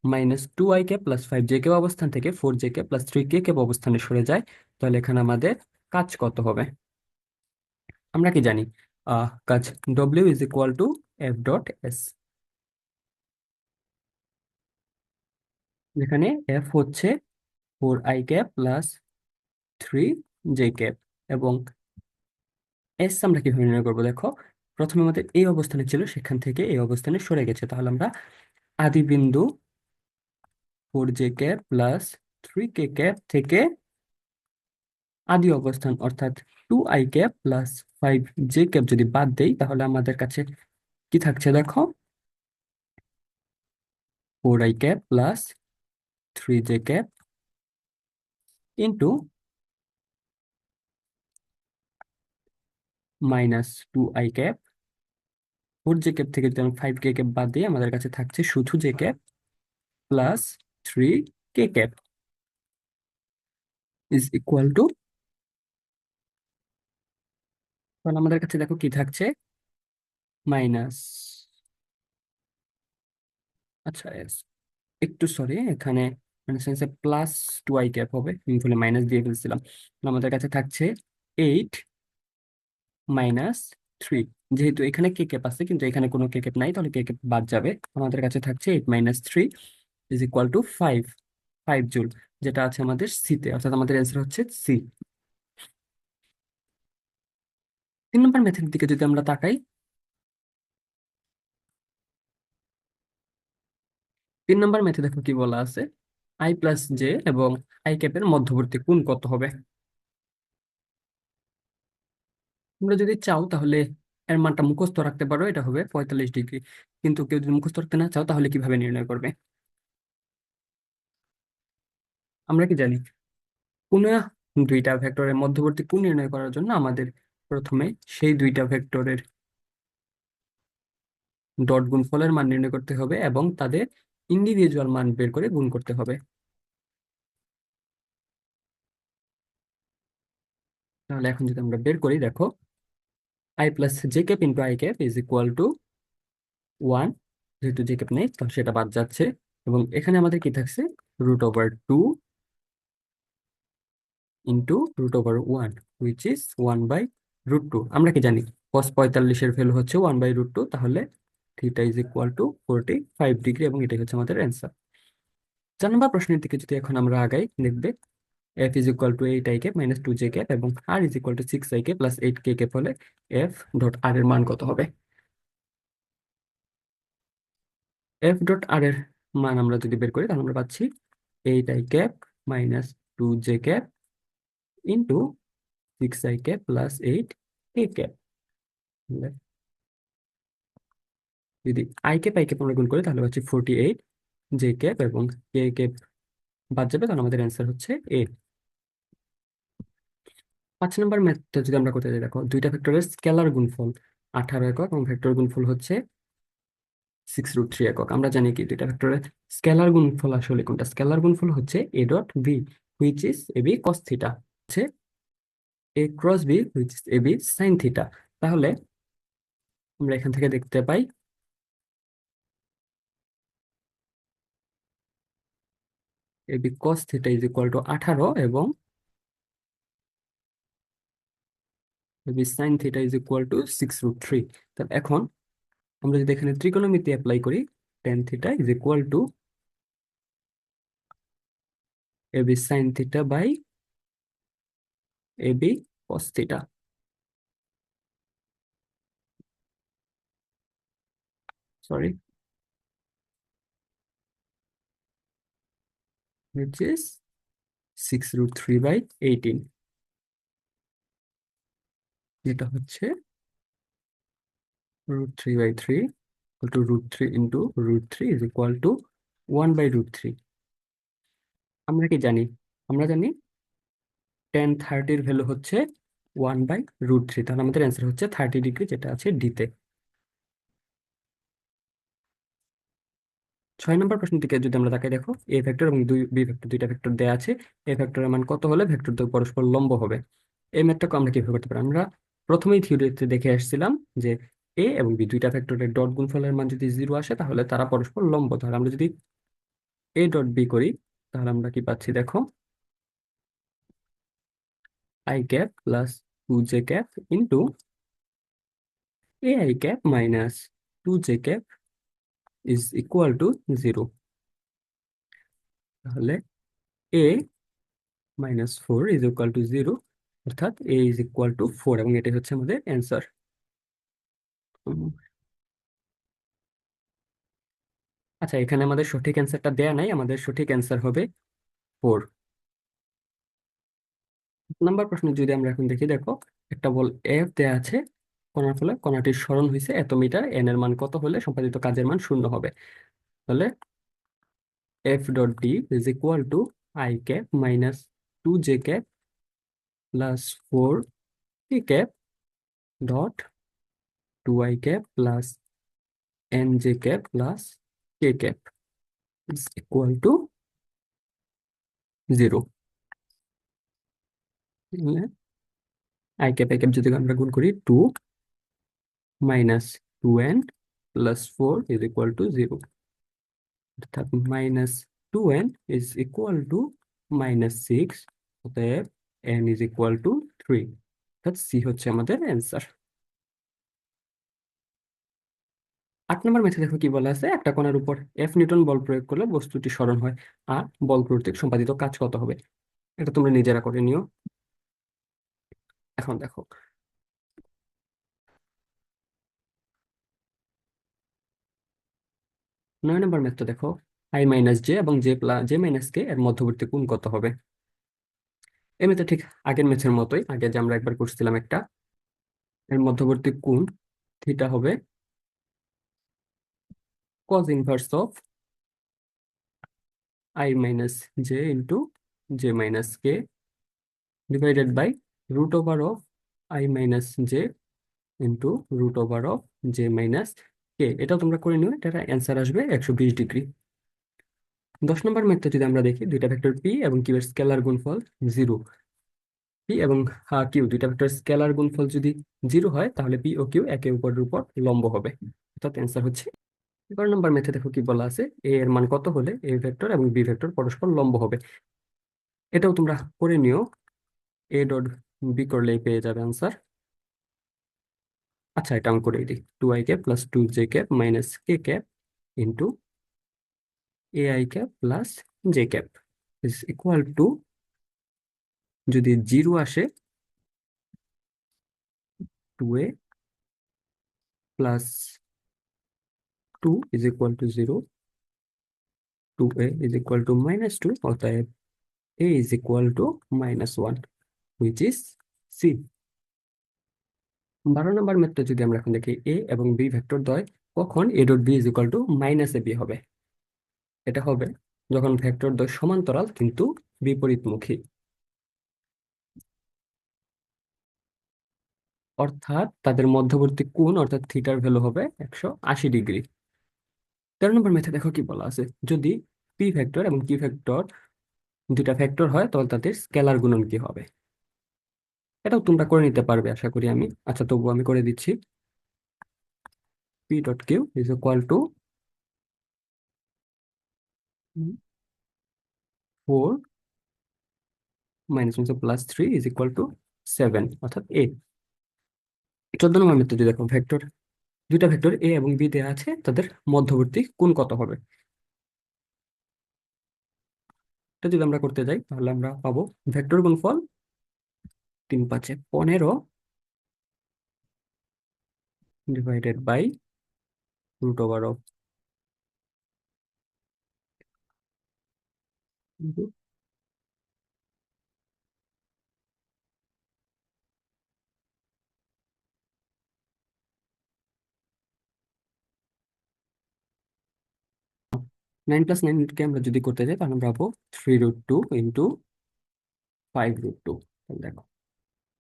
A: -2i+5j অবস্থান থেকে 4j+3k অবস্থানে সরে যায়, তাহলে এখানে আমাদের কাজ কত হবে? আমরা কি জানি, কাজ W is equal two F.S, যেখানে F হচ্ছে 4i+3j এবং এস আমরা কিভাবে নির্ণয় করবো দেখো, প্রথমে আমাদের এই অবস্থানে ছিল সেখান থেকে এই অবস্থানে সরে গেছে, তাহলে আমরা আদি বিন্দু 4j+3k থেকে আদি অবস্থান অর্থাৎ 2i+5j যদি বাদ দেই তাহলে আমাদের কাছে কি থাকছে দেখো, 4i+3j ইন্টু -2i, 4j থেকে যদি আমি 5k বাদ দিই আমাদের কাছে থাকছে শুধু j plus 3k is equal two, তাহলে আমাদের কাছে দেখো কি থাকছে, মাইনাস, আচ্ছা একটু সরি এখানে মানে সেন্সে +2i হবে, আমি ভুলে মাইনাস দিয়ে ফেলছিলাম। তাহলে আমাদের কাছে থাকছে 8 - 3, যেহেতু এখানে কে ক্যাপ আছে কিন্তু এখানে কোনো কে ক্যাপ নাই তাহলে কে ক্যাপ বাদ যাবে, আমাদের কাছে থাকছে 8 - 3 ইজ ইকুয়াল টু 5 জুল, যেটা আছে আমাদের সিতে, অর্থাৎ আমাদের অ্যান্সার হচ্ছে সি। 3 নম্বর মেথড দিকে যদি আমরা তাকাই, 3 নম্বর মেথড দেখো কি বলা আছে, i+j এবং i ক্যাপের মধ্যবর্তী কোণ কত হবে? তোমরা যদি চাও তাহলে এর মানটা মুখস্থ রাখতে পারো, এটা হবে 45 ডিগ্রি, কিন্তু কেউ যদি মুখস্থ রাখতে না চাও তাহলে কিভাবে নির্ণয় করবে? আমরা কি জানি, কোন দুইটা ভেক্টরের মধ্যবর্তী কোণ নির্ণয় করার জন্য আমাদের প্রথমে সেই দুইটা ভেক্টরের ডট গুণফলের মান নির্ণয় করতে হবে এবং তাদের ইন্ডিভিজুয়াল মান বের করে গুণ করতে হবে। তাহলে এখন যদি আমরা বের করি, দেখো I plus j cap into I cap is equal to 1। যেহেতু জে ক্যাপ নেই তো সেটা বাদ যাচ্ছে, এবং এখানে আমাদের কি থাকছে, √2 ইন্টু √1, হুইচ ইজ 1/√2। আমরা কি জানি cos 45 এর ভ্যালু হচ্ছে 1/√2, তাহলে theta is equal two 45 degree, এবং এটাই হচ্ছে আমাদের অ্যান্সার। 4 নম্বর প্রশ্নের দিকে যদি এখন আমরা আগাই, দেখবে F is equal to 8 i cap minus 2 j cap এবং R is equal to 6 i cap plus 8 k cap হলে এফ ডট আর এর মান কত হবে? এফ ডট আর এর মান আমরা যদি বের করি তাহলে আমরা পাচ্ছি 8 i cap minus 2 j cap into 6 i cap plus 8 k cap. যদি আই ক্যাপ আমরা গুণ করি তাহলে পাচ্ছি 48 j ক্যাপ, এবং কে ক্যাপ বাদ যাবে, তাহলে আমাদের অ্যান্সার হচ্ছে এ। 5 নম্বর ম্যাথটা যদি আমরা করতে যাই, দেখো দুইটা ভেক্টরের স্কেলার গুণফল 18 একক এবং ভেক্টর গুণফল হচ্ছে 6√3 একক। আমরা জানি কি দুইটা ভেক্টরের স্কেলার গুণফল আসলে কোনটা? স্কেলার গুণফল হচ্ছে A dot B which is A B cos theta, হচ্ছে A cross B which is A B sine theta. তাহলে আমরা এখান থেকে দেখতে পাই A B cos theta is equal to 18 এবং A B sine theta is equal to 6√3। তাহলে এখন আমরা যদি এখানে ত্রিকোণমিতি অ্যাপ্লাই করি, tan theta is equal to A B sine theta by A B cos theta, sorry, which is 6√3/18, যেটা হচ্ছে √3/3 to √3 into √3 is equal to 1/√3। আমরা কি জানি? আমরা জানি tan 30 এর ভ্যালু হচ্ছে 1/√3, তাহলে আমাদের অ্যান্সার হচ্ছে 30 ডিগ্রি, যেটা আছে ডিতে। 6 নম্বর প্রশ্ন থেকে যদি আমরা তাকাই, দেখো এ ভেক্টর এবং বি ভেক্টর দুইটা ভেক্টর দেওয়া আছে। এ ভেক্টরের মান কত হলে ভেক্টর দুটো পরস্পর লম্ব হবে? এই ম্যাথটাকে আমরা কিভাবে করতে পারি? আমরা প্রথমেই থিওরিতে দেখে আসছিলাম যে এ এবং বি দুইটা ভেক্টরের ডট গুণফলের মান যদি 0 আসে তাহলে তারা পরস্পর লম্ব। তাহলে আমরা যদি এ ডট বি করি তাহলে আমরা কি পাচ্ছি, দেখো I cap plus 2 j cap into A i cap minus 2 j cap is equal to 0। তাহলে এ -4 ইজ ইকুয়াল টু 0, অর্থাৎ এ ইজ ইকুয়াল টু 4, এবং এটাই হচ্ছে আমাদের অ্যান্সার। আচ্ছা, এখানে আমাদের সঠিক অ্যান্সারটা দেয়া নাই, আমাদের সঠিক অ্যান্সার হবে 4। নাম্বার প্রশ্ন যদি আমরা এখন দেখি, দেখো একটা বল এফ দেয়া আছে, কণার ফলে কণাটির সরণ হয়েছে এত মিটার, এন এর মান কত হলে সম্পাদিত কাজের মান 0 হবে? তাহলে F dot D is equal two I cap minus 2 j cap plus 4 k cap dot 2 i cap plus n j cap plus k cap is equal to 0। I cap যদি আমরা গুণ করি, 2 minus 2n plus 4 is equal to 0, অর্থাৎ -2n is equal to -6, অতএব n is equal to 3, অর্থাৎ C হচ্ছে আমাদের answer. 8 নম্বর ম্যাথে দেখো কি বলা আছে, একটা কণার উপর এফ নিউটন বল প্রয়োগ করলে বস্তুটি সরণ হয়, আর বল কর্তৃক সম্পাদিত কাজ কত হবে? এটা তোমরা নিজেরা করে নিও। এখন দেখো 9 নম্বর ম্যাথটা দেখো, আই মাইনাস জে এবং জে মাইনাস কে এর মধ্যবর্তী কোণ কত হবে? এই ম্যাথে ঠিক আগের ম্যাথের মতোই, আগে যে আমরা একবার করছিলাম একটা, এর মধ্যবর্তী কোণ থিটা হবে cos inverse of I minus J into J minus K divided by √অফ I minus J into root over of J minus K. এটাও তোমরা করে নিও, এটা অ্যান্সার আসবে 120 ডিগ্রি। 10 নম্বর ম্যাথটা যদি আমরা দেখি, দুইটা ভেক্টর পি এবং কিউ এর স্কেলার গুণফল 0। পি এবং কিউ দুইটা ভেক্টর স্কেলার গুণফল যদি 0 হয়, তাহলে পি ও কিউ একে অপরের উপর লম্ব হবে। অর্থাৎ অ্যান্সার হচ্ছে 11 নম্বর ম্যাথে দেখো কি বলা আছে, এ এর মান কত হলে এ ভেক্টর এবং বি ভেক্টর পরস্পর লম্ব হবে। এটাও তোমরা করে নিও, এ ডট বি করলেই পেয়ে যাবে আনসার। আচ্ছা, এটা আমি করে দিই, 2i cap plus 2j cap minus k cap into ai cap plus j cap is equal to, যদি 0 আসে, 2a plus 2 is equal to 0, 2a is equal to -2, অতএব a is equal to -1, which is C. 12 number ম্যাথটা যদি আমরা এখন দেখি, এ এবং B vector দ্বয়, কখন a dot b is equal to minus A b হবে। এটা হবে যখন ভেক্টর দ্বয় সমান্তরাল কিন্তু বিপরীতমুখী, অর্থাৎ তাদের মধ্যবর্তী কোণ অর্থাৎ থিটার ভ্যালু হবে 180 ডিগ্রি। 13 নম্বর ম্যাথে দেখো কি বলা আছে, যদি পি ভেক্টর এবং কিউ ভেক্টর দুইটা ভেক্টর হয়, তাহলে তাদের স্কেলার গুণন কি হবে। এটাও তোমরা করে নিতে পারবে আশা করি আমি। আচ্ছা, তবু আমি করে দিচ্ছি, p dot q is equal to 4 minus plus 3 is equal to 7, অর্থাৎ 8। 14 নম্বর ম্যাথে যদি দেখো, ভেক্টর দুইটা ভেক্টর এ এবং বি দেওয়া আছে, তাদের মধ্যবর্তী কোণ কত হবে। এটা যদি আমরা করতে যাই, তাহলে আমরা পাবো ভেক্টর গুণফল 3×5=15 divided by root over of 9+9 কে আমরা যদি করতে যাই, তাহলে আমরা পাবো 3√2 ইন্টু 5√2। দেখো,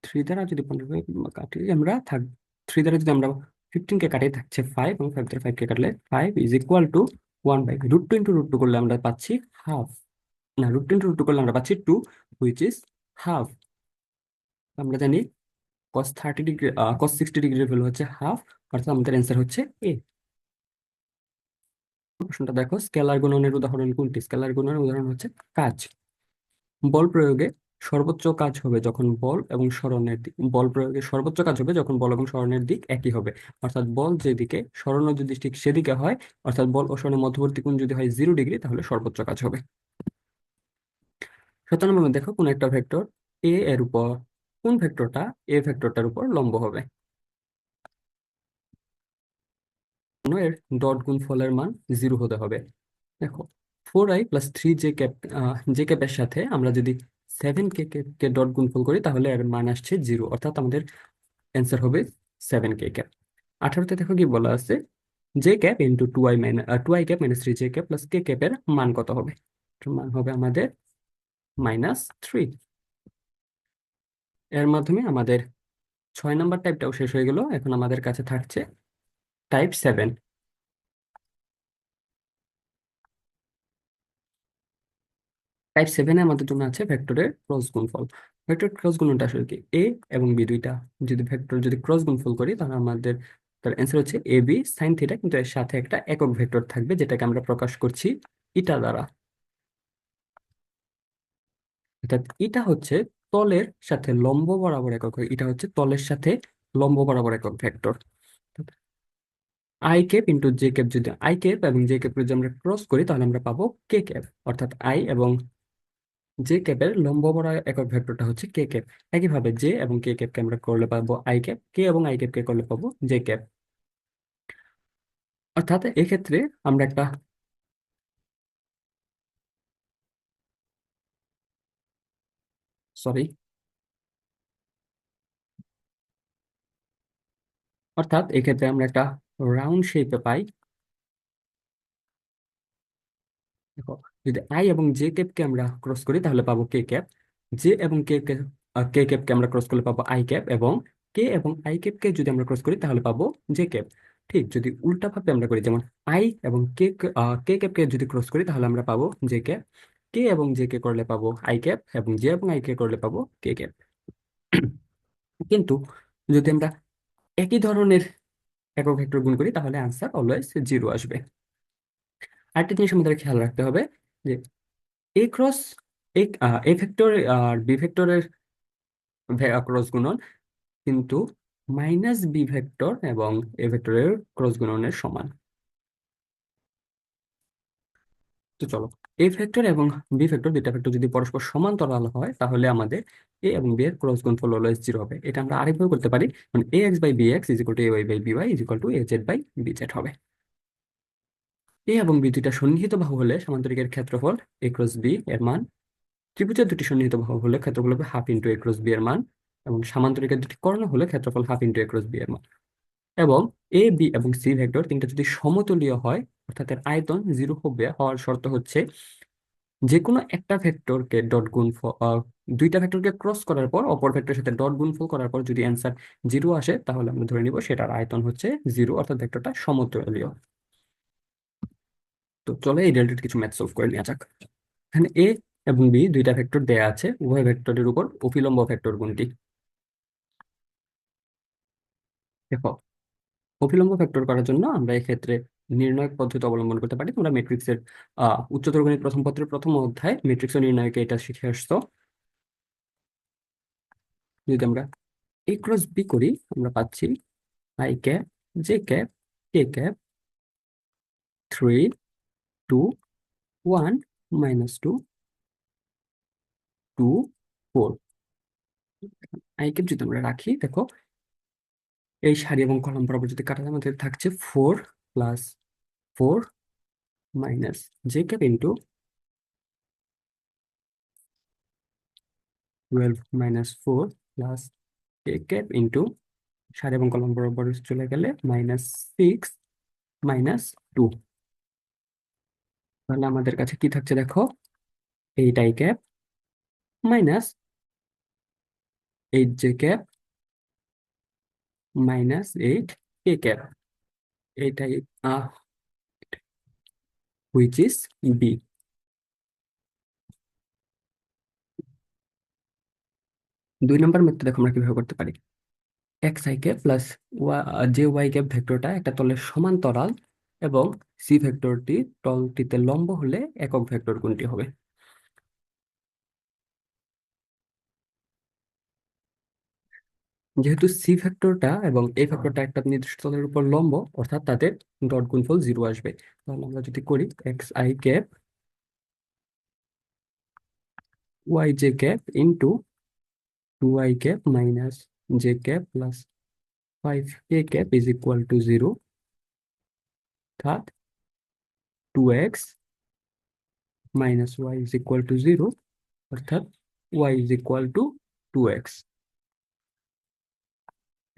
A: 3 দ্বারা যদি 15 কাটি আমরা থাক, 3 দ্বারা যদি আমরা 15 কে কাটি, থাকছে 5, এবং 5 দ্বারা 5 কে কাটলে 5 ইজ ইকুয়াল টু 1/√2 ইন্টু √2 করলে আমরা পাচ্ছি হাফ। না, √2 ইন্টু √2 করলে আমরা পাচ্ছি 2, হুইচ ইজ হাফ। আমরা জানি cos 30 ডিগ্রি, cos 60 ডিগ্রির ভ্যালু হচ্ছে হাফ, অর্থাৎ আমাদের অ্যান্সার হচ্ছে এ। প্রশ্নটা দেখো, স্কেলার গুণনের উদাহরণ কোনটি। স্কেলার গুণনের উদাহরণ হচ্ছে কাজ। বল প্রয়োগে সর্বোচ্চ কাজ হবে যখন বল এবং সরণের দিক, বল প্রয়োগে সর্বোচ্চ কাজ হবে যখন বল এবং সরণের দিক একই হবে। অর্থাৎ বল যেদিকে, সরণও যদি ঠিক সেদিকে হয়, অর্থাৎ বল ও সরণের মধ্যবর্তী কোণ যদি হয় 0 ডিগ্রি, তাহলে সর্বোচ্চ কাজ হবে। 17 নম্বর দেখো, কোন একটা ভেক্টর এ এর উপর, কোন ভেক্টরটা এ ভেক্টরটার উপর লম্ব হবে। এর ডট গুণফলের মান 0 হতে হবে। দেখো, 4i+3j ক্যাপ, জে ক্যাপের সাথে আমরা যদি 7 কে কে ডট গুণফল করি, তাহলে এর মান আসছে 0, অর্থাৎ আমাদের অ্যান্সার হবে 7 কে ক্যাপ। 18তে দেখো কি বলা আছে, J cap into 2i cap minus 3j cap plus K ক্যাপের মান কত হবে। এটার মান হবে আমাদের -3। এর মাধ্যমে আমাদের 6 নম্বর টাইপটাও শেষ হয়ে গেল। এখন আমাদের কাছে থাকছে টাইপ 7। টাইপ 7-এ আমাদের জন্য আছে ভেক্টরের ক্রস গুণফল। ভেক্টর ক্রস গুণনটা আসলে কি, এ এবং বি দুইটা যদি ভেক্টর যদি ক্রস গুণফল করি, তাহলে আমাদের তার অ্যান্সার হচ্ছে এ বি সাইন থিটা, কিন্তু এর সাথে একটা একক ভেক্টর থাকবে, যেটাকে আমরা প্রকাশ করছি ইটা দ্বারা। অর্থাৎ ইটা হচ্ছে তলের সাথে লম্ব বরাবর একক, এটা হচ্ছে তলের সাথে লম্ব বরাবর একক vector. I cap into J cap, যদি আই ক্যাপ এবং জে ক্যাপ যদি আমরা ক্রস করি, তাহলে আমরা পাবো কে ক্যাপ। অর্থাৎ আই এবং জে ক্যাপের লম্ব বরাবর একক ভেক্টরটা হচ্ছে কে ক্যাপ। একইভাবে জে এবং কে ক্যাপকে আমরা করলে পাবো আই ক্যাপ, কে এবং আই ক্যাপকে করলে পাবো জে ক্যাপ। অর্থাৎ এক্ষেত্রে আমরা একটা, সরি, অর্থাৎ এক্ষেত্রে আমরা একটা রাউন্ড শেপে পাই। দেখো, যদি আই এবং জে ক্যাপকে আমরা ক্রস করি, তাহলে পাবো কে ক্যাপ। জে এবং কে ক্যাপকে আমরা ক্রস করলে পাবো আই ক্যাপ, এবং কে এবং আই ক্যাপকে যদি আমরা ক্রস করি তাহলে পাবো জে ক্যাপ। ঠিক যদি উল্টা ভাবে আমরা করি, যেমন আই এবং কে, কে ক্যাপকে যদি ক্রস করি তাহলে আমরা পাবো জে ক্যাপ। কে এবং জে কে করলে পাবো আই ক্যাপ, এবং জে এবং আই কে করলে পাবো কে ক্যাপ। কিন্তু যদি আমরা একই ধরনের একক ভেক্টর গুণ করি তাহলে আনসার অলওয়েজ জিরো আসবে। আরেকটা জিনিস আমাদের খেয়াল রাখতে হবে যে এ ক্রস এ ভেক্টর আর বি ভেক্টরের ক্রস গুণন কিন্তু মাইনাস বি ভেক্টর এবং এ ভেক্টরের ক্রস গুণনের সমান। তো চলো, এ ভেক্টর এবং বি ভেক্টর দুইটা ভেক্টর যদি পরস্পর সমান্তরাল হয় তাহলে আমাদের এ এবং বি এর ক্রস গুণফল অলওয়েজ জিরো হবে। এটা আমরা আরেকভাবে করতে পারি, মানে A X by B X is equal to A Y by B Y is equal to A Z by B Z হবে। এ এবং বি দুইটা সন্নিহিত বাহু হলে সামান্তরিকের ক্ষেত্রফল এ ক্রস বি এর মান, ত্রিভুজের দুটি সন্নিহিত বাহু হলে ক্ষেত্রফল হবে হাফ ইন্টু এ ক্রস বি এর মান, এবং সামান্তরিকের দুটি কর্ণ হলে ক্ষেত্রফল হাফ ইন্টু এ ক্রস বি এর মান। এবং এ বি এবং সি ভেক্টর তিনটা যদি সমতুল্য হয়, অর্থাৎ এর আয়তন জিরো হবে, হওয়ার শর্ত হচ্ছে যে কোনো একটা ভেক্টরকে ডট গুণফল, দুইটা ভেক্টরকে ক্রস করার পর অপর ভেক্টরের সাথে ডট গুণফল করার পর যদি অ্যান্সার জিরো আসে তাহলে আমরা ধরে নিব সেটার আয়তন হচ্ছে জিরো, অর্থাৎ ভেক্টরটা সমতুল্য। তো চলো এই রিলেটেড কিছু ম্যাথ সলভ করে নেওয়া যাক। এখানে এ এবং বি দুইটা ভেক্টর দেয়া আছে, উভয় ভেক্টরের উপর অভিলম্ব ভেক্টর কোনটি। দেখো, অভিলম্ব ভেক্টর করার জন্য আমরা এক্ষেত্রে নির্ণায়ক পদ্ধতি অবলম্বন করতে পারি। তোমরা ম্যাট্রিক্সের উচ্চতর গণিত প্রথম পত্রের প্রথম অধ্যায় ম্যাট্রিক্স ও নির্ণায়কে এটা শিখে আসছো। যদি আমরা এ ক্রস বি করি আমরা পাচ্ছি I cap, J cap, K cap, 3, 2, 1, -2, 2, 4। I cap যদি আমরা রাখি, দেখো এই সারি এবং কলাম বরাবর যদি কাটা যায় আমাদের থাকছে 4 + 4 - জে ক্যাপ ইন্টু 12 - 4 + কে ক্যাপ ইন্টু সারি এবং কলাম বরাবর চলে গেলে -6 - 2। তাহলে আমাদের কাছে কি থাকছে দেখো, 8 I cap minus 8 J cap -8 K cap, এটাই হুইচ ইজ বি। দুই নম্বর মেথড দেখো আমরা কিভাবে করতে পারি। X I cap plus J Y cap ভেক্টরটা একটা তলের সমান্তরাল, এবং সি ভেক্টরটি তলটিতে লম্ব হলে একক ভেক্টর কোনটি হবে। যেহেতু সি ভেক্টরটা এবং এ ভেক্টরটা একটা নির্দিষ্ট তলের উপর লম্ব, অর্থাৎ তাদের ডট গুণফল জিরো আসবে। তাহলে আমরা যদি করি X I cap Y J cap into 2 I cap J cap plus 5 K cap is equal to zero, অর্থাৎ 2x Y is equal to zero, অর্থাৎ Y is equal to 2x।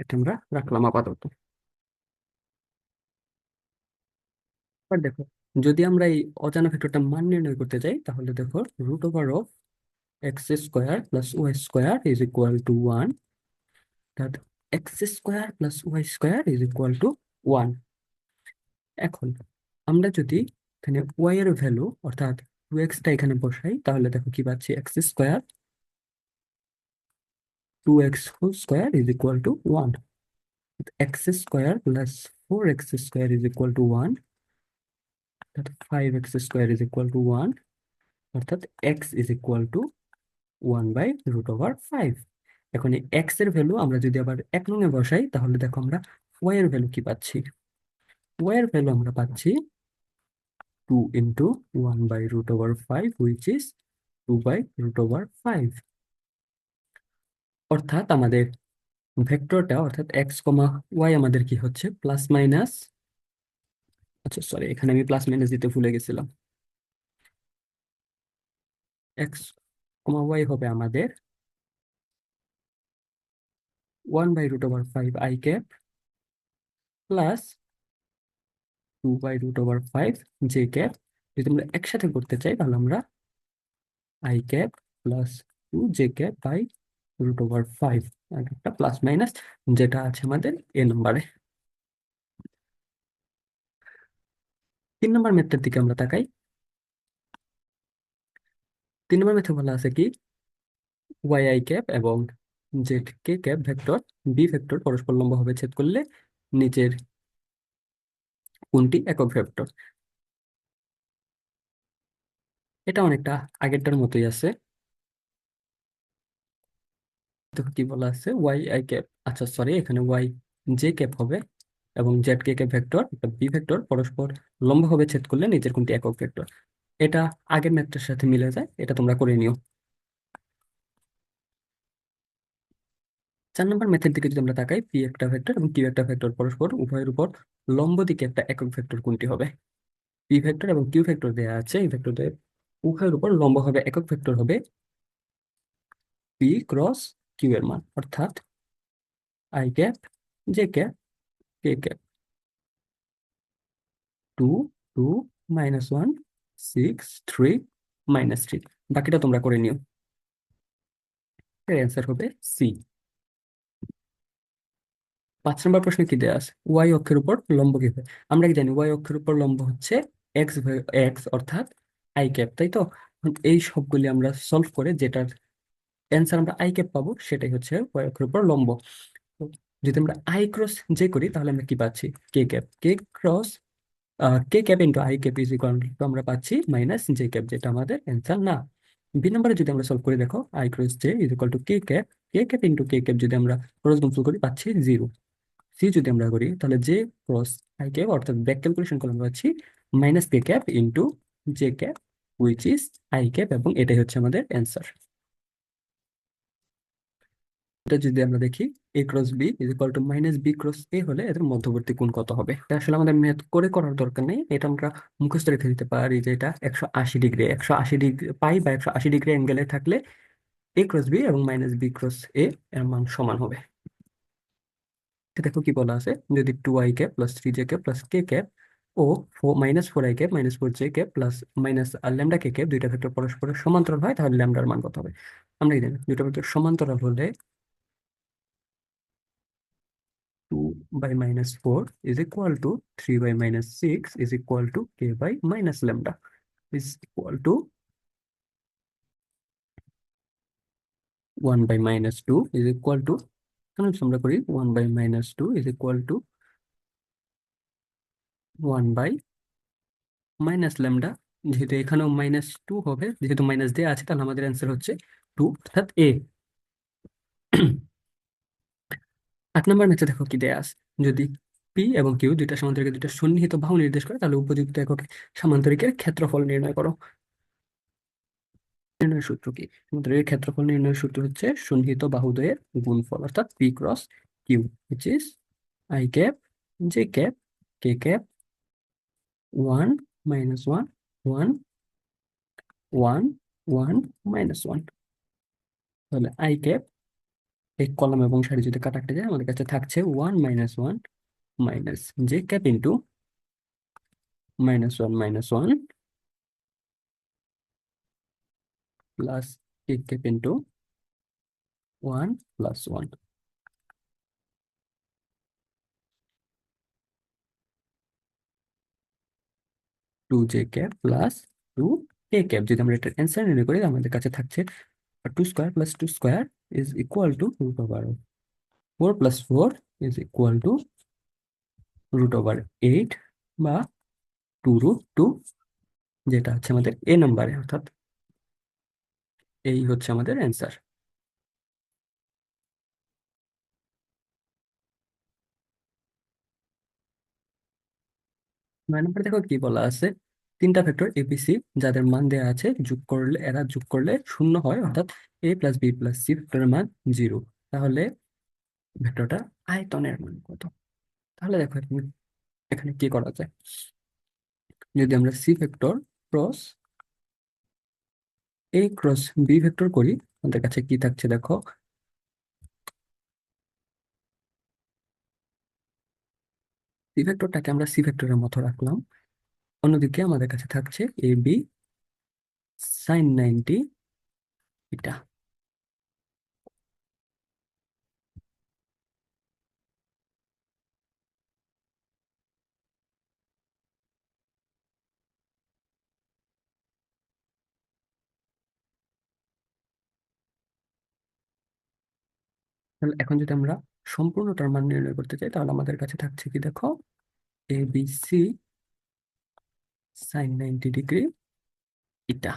A: এটা আমরা রাখলাম আপাতত। এবার দেখো, যদি আমরা এই অজানা ভেক্টরটা মান নির্ণয় করতে চাই তাহলে দেখো √(x² + y² is equal to 1, অর্থাৎ x² + y² is equal to 1। এখন আমরা যদি এখানে y এর ভ্যালু অর্থাৎ 2x টা এখানে বসাই তাহলে দেখো কি পাচ্ছি, x² 2x² is equal to 1, x² + 4x² is equal to 1, অর্থাৎ 5x² ইজ ইকুয়াল টু 1, অর্থাৎ x ইজ ইকুয়াল টু 1/√5। এখন এই x এর ভ্যালু আমরা যদি আবার 1 নং এ বসাই তাহলে দেখো আমরা y এর ভ্যালু কি পাচ্ছি। y এর ভ্যালু আমরা পাচ্ছি 2 × 1/√5 হুইচ ইজ 2/√5। অর্থাৎ আমাদের ভেক্টরটা অর্থাৎ x, y আমাদের কি হচ্ছে প্লাস মাইনাস, আচ্ছা সরি এখানে আমি প্লাস মাইনাস দিতে ভুলে গেছিলাম। x, y হবে আমাদের 1/√5 i cap plus 2/√5 j cap. যদি আমরা একসাথে করতে চাই তাহলে আমরা i cap plus 2 j cap by √5 আর একটা প্লাস মাইনাস যেটা আছে আমাদের এ নাম্বারে। 3 নম্বর মেথডের দিকে আমরা তাকাই। 3 নম্বর মেথড বলা আছে কি, y i ক্যাপ এবং z k cap vector b vector পরস্পর লম্বভাবে ছেদ করলে নিচের কোনটি একক ভেক্টর। এটা অনেকটা আগেরটার মতোই আছে। তো কি বলা আছে, y i ক্যাপ, আচ্ছা সরি, এখানে y j ক্যাপ হবে এবং z k cap vector b vector পরস্পর লম্বভাবে ছেদ করলে নিচের কোনটি একক ভেক্টর। এটা আগের ম্যাথটার সাথে মিলে যায়, এটা তোমরা করে নিও। 4 নম্বর মেথড দিকে যদি আমরা তাকাই, পি একটা ভেক্টর এবং কিউ একটা ভেক্টর পরস্পর উভয়ের উপর লম্ব দিকে একটা একক ভেক্টর কোনটি হবে। পি ভেক্টর এবং কিউ ভেক্টর দেওয়া আছে, এই ভেক্টরদের উভয়ের উপর লম্বভাবে একক ভেক্টর হবে পি ক্রস কিউ এর মান, অর্থাৎ i cap j cap k cap 2 2 - 1 6 3 - 3। বাকিটা তোমরা করে নিও। এর অ্যান্সার হবে সি। 5 নম্বর প্রশ্নে কি দেওয়া আছে, ওয়াই অক্ষের উপর লম্ব কি হবে। আমরা কি জানি ওয়াই অক্ষের উপর লম্ব হচ্ছে এক্স, এক্স অর্থাৎ i ক্যাপ, তাই তো। এখন এই সবগুলি আমরা সলভ করে যেটার অ্যান্সার আমরা i ক্যাপ পাবো সেটাই হচ্ছে ওয়াই অক্ষের উপর লম্ব। তো যদি আমরা আই ক্রস জে করি তাহলে আমরা কি পাচ্ছি, k cap, k cap into i cap is equal two আমরা পাচ্ছি -j ক্যাপ, যেটা আমাদের অ্যান্সার না। বি নাম্বারে যদি আমরা সলভ করে দেখো, i cross J is equal two k cap into k cap যদি আমরা ক্রস গুণফল করি পাচ্ছি 0। সি যদি আমরা করি তাহলে জে ক্রস i ক্যাপ অর্থাৎ ব্যাক ক্যালকুলেশন করলে আমরা পাচ্ছি -k cap into j cap which is i cap, এবং এটাই হচ্ছে আমাদের অ্যান্সার। এটা যদি আমরা দেখি, A cross B is equal to -বি ক্রস এ হলে এদের মধ্যবর্তী কোণ কত হবে। এটা আসলে আমাদের ম্যাথ করে করার দরকার নেই, এটা আমরা মুখস্থ রেখে দিতে পারি যে এটা 180 ডিগ্রি, 180 ডিগ্রি পাই বা 180 ডিগ্রি অ্যাঙ্গেলে থাকলে এ ক্রস বি এবং -বি ক্রস এ এর মান সমান হবে। তো দেখো কি বলা আছে, যদি 2i cap plus 3j cap plus k cap ও -4i cap -4j cap plus -λk cap দুইটা ভেক্টর পরস্পরের সমান্তরাল হয় তাহলে ল্যামডার মান কত হবে। আমরা কি জানি দুইটা ভেক্টর সমান্তরাল হলে 2 by -4 is equal to 3 by -6 is equal to k by minus lambda is equal to 1 by -2 is equal to, আমরা করি 1 by -2 is equal to 1 by - lambda। যেহেতু এখানেও -2 হবে, যেহেতু মাইনাস দেওয়া আছে তাহলে আমাদের অ্যান্সার হচ্ছে 2 অর্থাৎ এ। 8 নম্বর ম্যাচে দেখো কি দেয়া আছে, যদি পি এবং কিউ দুইটা সমান্তরিকের দুইটা সন্নিহিত বাহু নির্দেশ করে তাহলে উপযুক্ত একক সামান্তরিকের ক্ষেত্রফল নির্ণয় করো। নির্ণয়ের সূত্র কি, আমাদের এর ক্ষেত্রফল নির্ণয়ের সূত্র হচ্ছে সন্নিহিত বাহুদ্বয়ের গুণফল, অর্থাৎ p cross q which is i cap j cap k cap 1 - 1 1 1 1 -1। তাহলে i ক্যাপ এই কলাম এবং সারি যদি কাটাকাটি যায় আমাদের কাছে থাকছে 1 - 1 j cap into -1 - 1 plus k cap into 1 + 1। 2j cap plus 2k cap যদি আমরা এটার অ্যান্সার নির্ণয় করি আমাদের কাছে থাকছে 2 square plus 2 square is equal to √4 + 4 is equal to √8 বা 2√2, যেটা হচ্ছে আমাদের এ নাম্বারে, অর্থাৎ এই হচ্ছে আমাদের অ্যান্সার। 9 নম্বরে দেখো কি বলা আছে, তিনটা ভেক্টর এবিসি যাদের মান দেওয়া আছে এরা যোগ করলে 0 হয়, অর্থাৎ a + b + c ভেক্টরের মান 0। তাহলে ভেক্টরটার আয়তনের মান কত। তাহলে দেখো এখানে কি করা যায়, যদি আমরা সি ভেক্টর ক্রস এ ক্রস বি ভেক্টর করি আমাদের কাছে কি থাকছে দেখো, সি ভেক্টরটাকে আমরা সি ভেক্টরের মতো রাখলাম, অন্যদিকে আমাদের কাছে থাকছে এ বি sin 90 এটা। তাহলে এখন যদি আমরা সম্পূর্ণটার মান নির্ণয় করতে চাই, তাহলে আমাদের কাছে থাকছে কি দেখো, A B C sign 90 degree এটা,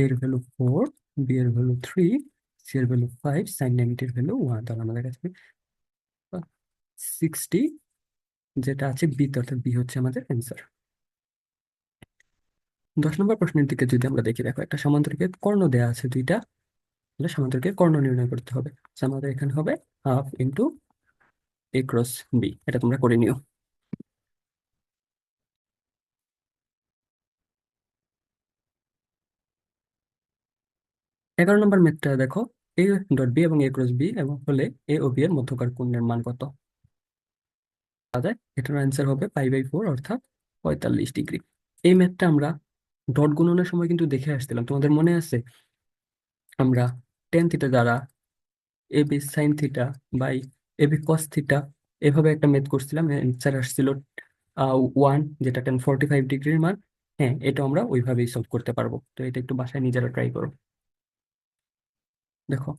A: এর ভ্যালু 4, বি এর ভ্যালু 3, সি এর ভ্যালু 5, সাইন 90 এর ভ্যালু 1। তাহলে আমাদের কাছে 60 যেটা আছে বি, অর্থাৎ বি হচ্ছে আমাদের অ্যান্সার। 10 নম্বর প্রশ্নের দিকে যদি আমরা দেখি, দেখো একটা সমান্তরিকের কর্ণ দেয়া আছে দুইটা, তাহলে সমান্তরিকের কর্ণ নির্ণয় করতে হবে। So, আমাদের এখানে হবে হাফ ইন্টু এ ক্রস বি, এটা তোমরা করে নিও। 11 নম্বর ম্যাথটা দেখো, এ ডট বি এবং এ ক্রস বি এবং হলে এ ও বি এর মধ্যকার কোণের মান কত? এটার অ্যান্সার হবে π/4, অর্থাৎ 45 ডিগ্রি। এই ম্যাথটা আমরা ডট গুণনের সময় কিন্তু দেখে আসছিলাম, তোমাদের মনে আছে? আমরা টেন থিটা দ্বারা A B sine theta by A B cos theta এভাবে একটা ম্যাথ করছিলাম, অ্যান্সার আসছিল 1, যেটা 1045 ডিগ্রির মান। হ্যাঁ, এটা আমরা ওইভাবেই সলভ করতে পারবো। তো এটা একটু বাসায় নিজেরা ট্রাই করো। দেখো,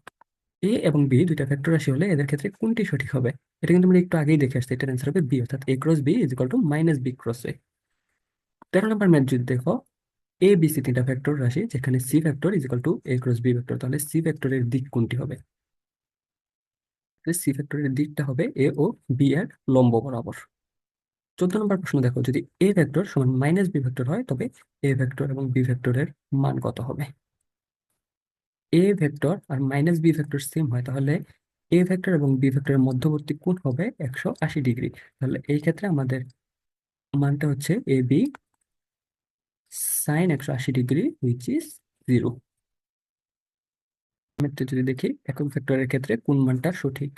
A: এ এবং বি দুইটা ভেক্টর রাশি হলে এদের ক্ষেত্রে কোনটি সঠিক হবে? এটা কিন্তু আমরা একটু আগেই দেখে আসছি, এটার অ্যান্সার হবে বি, অর্থাৎ A cross B is equal to minus B cross A. 13 নম্বর ম্যাথ যদি দেখো, এ বি সি তিনটা ভেক্টর রাশি, যেখানে C vector is equal to A cross B vector, তাহলে সি ভেক্টরের দিক কোনটি হবে? সি ভেক্টরের দিকটা হবে এ ও বি এর লম্ব বরাবর। 14 নম্বর প্রশ্ন দেখো, যদি এ ভেক্টর সমান মাইনাস বি ভেক্টর হয়, তবে এ ভেক্টর এবং বি ভেক্টরের মান কত হবে? এ ভেক্টর আর মাইনাস বি ভেক্টর সেম হয়, তাহলে এ ভেক্টর এবং বি ভেক্টরের মধ্যবর্তী কোণ হবে 180 ডিগ্রি। তাহলে এই ক্ষেত্রে আমাদের মানটা হচ্ছে A B sine 180 degree, which is 0। যদি দেখি একক ভেক্টরের ক্ষেত্রে কোন মানটা সঠিক,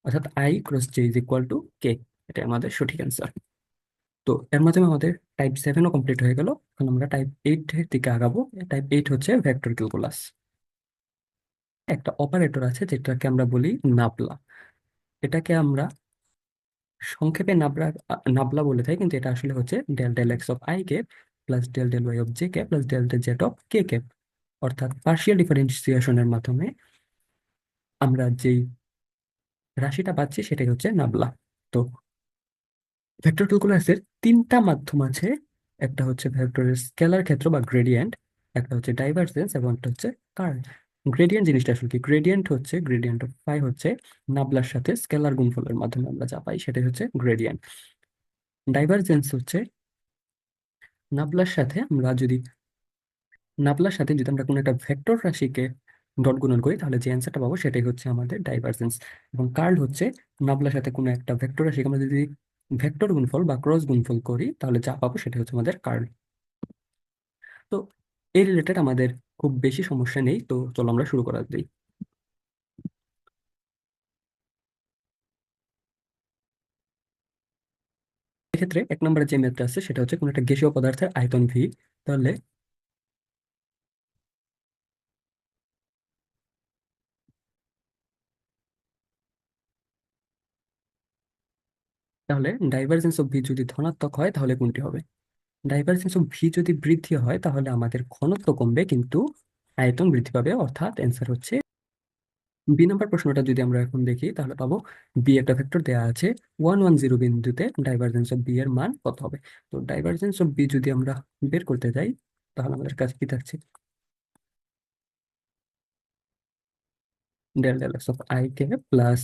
A: অর্থাৎ I cross J is equal to K, এটা আমাদের সঠিক অ্যান্সার। তো এর মাধ্যমে আমাদের টাইপ 7ও কমপ্লিট হয়ে গেল। এখন আমরা টাইপ 8 এর দিকে আগাবো। টাইপ 8 হচ্ছে ভেক্টর ক্যালকুলাস। একটা অপারেটর আছে যেটাকে আমরা বলি নাবলা। এটাকে আমরা সংক্ষেপে নাবলা নাবলা বলে থাকি, কিন্তু এটা আসলে হচ্ছে del del x of i cap plus del del y of j cap plus del del Z of k cap, অর্থাৎ পার্শিয়াল ডিফারেন্সিয়েশনের মাধ্যমে আমরা যেই রাশিটা পাচ্ছি সেটাই হচ্ছে নাবলা। তো ভেক্টর ক্যালকুলাসের তিনটা মাধ্যম আছে, একটা হচ্ছে ভেক্টরের স্কেলার ক্ষেত্র বা গ্রেডিয়েন্ট, একটা হচ্ছে ডাইভারজেন্স এবং একটা হচ্ছে কার্ল। গ্রেডিয়েন্ট জিনিসটা আসলে কি? গ্রেডিয়েন্ট অফ ফাই হচ্ছে নাবলার সাথে স্কেলার গুণফলের মাধ্যমে আমরা যা পাই সেটাই হচ্ছে গ্রেডিয়েন্ট। ডাইভারজেন্স হচ্ছে নাবলার সাথে যদি আমরা কোনো একটা ভেক্টর রাশিকে ডট গুণন করি, তাহলে যে অ্যান্সারটা পাবো সেটাই হচ্ছে আমাদের ডাইভারজেন্স। এবং কার্ল হচ্ছে নাবলার সাথে কোনো একটা ভেক্টর রাশিকে আমরা যদি ভেক্টর গুণফল বা ক্রস গুণফল করি, তাহলে যা পাবো সেটা হচ্ছে আমাদের কার্ল। তো এই রিলেটেড আমাদের খুব বেশি সমস্যা নেই, তো চলো আমরা শুরু করা দিই। এক্ষেত্রে 1 নম্বরে যে ম্যাথটা আছে সেটা হচ্ছে কোনো একটা গ্যাসীয় পদার্থের আয়তন ভি। তাহলে তাহলে ডাইভারজেন্স অফ ভি যদি ধনাত্মক হয় তাহলে কোনটি হবে? ডাইভারজেন্স অফ ভি যদি বৃদ্ধি হয় তাহলে আমাদের ঘনত্ব কমবে কিন্তু আয়তন বৃদ্ধি পাবে, অর্থাৎ অ্যান্সার হচ্ছে বি। নম্বর প্রশ্নটা যদি আমরা এখন দেখি তাহলে পাবো বি একটা ভেক্টর দেওয়া আছে 110 বিন্দুতে, ডাইভারজেন্স অফ বি এর মান কত হবে? তো ডাইভারজেন্স অফ বি যদি আমরা বের করতে যাই, তাহলে আমাদের কাছে কি থাকছে? Del del x of i cap plus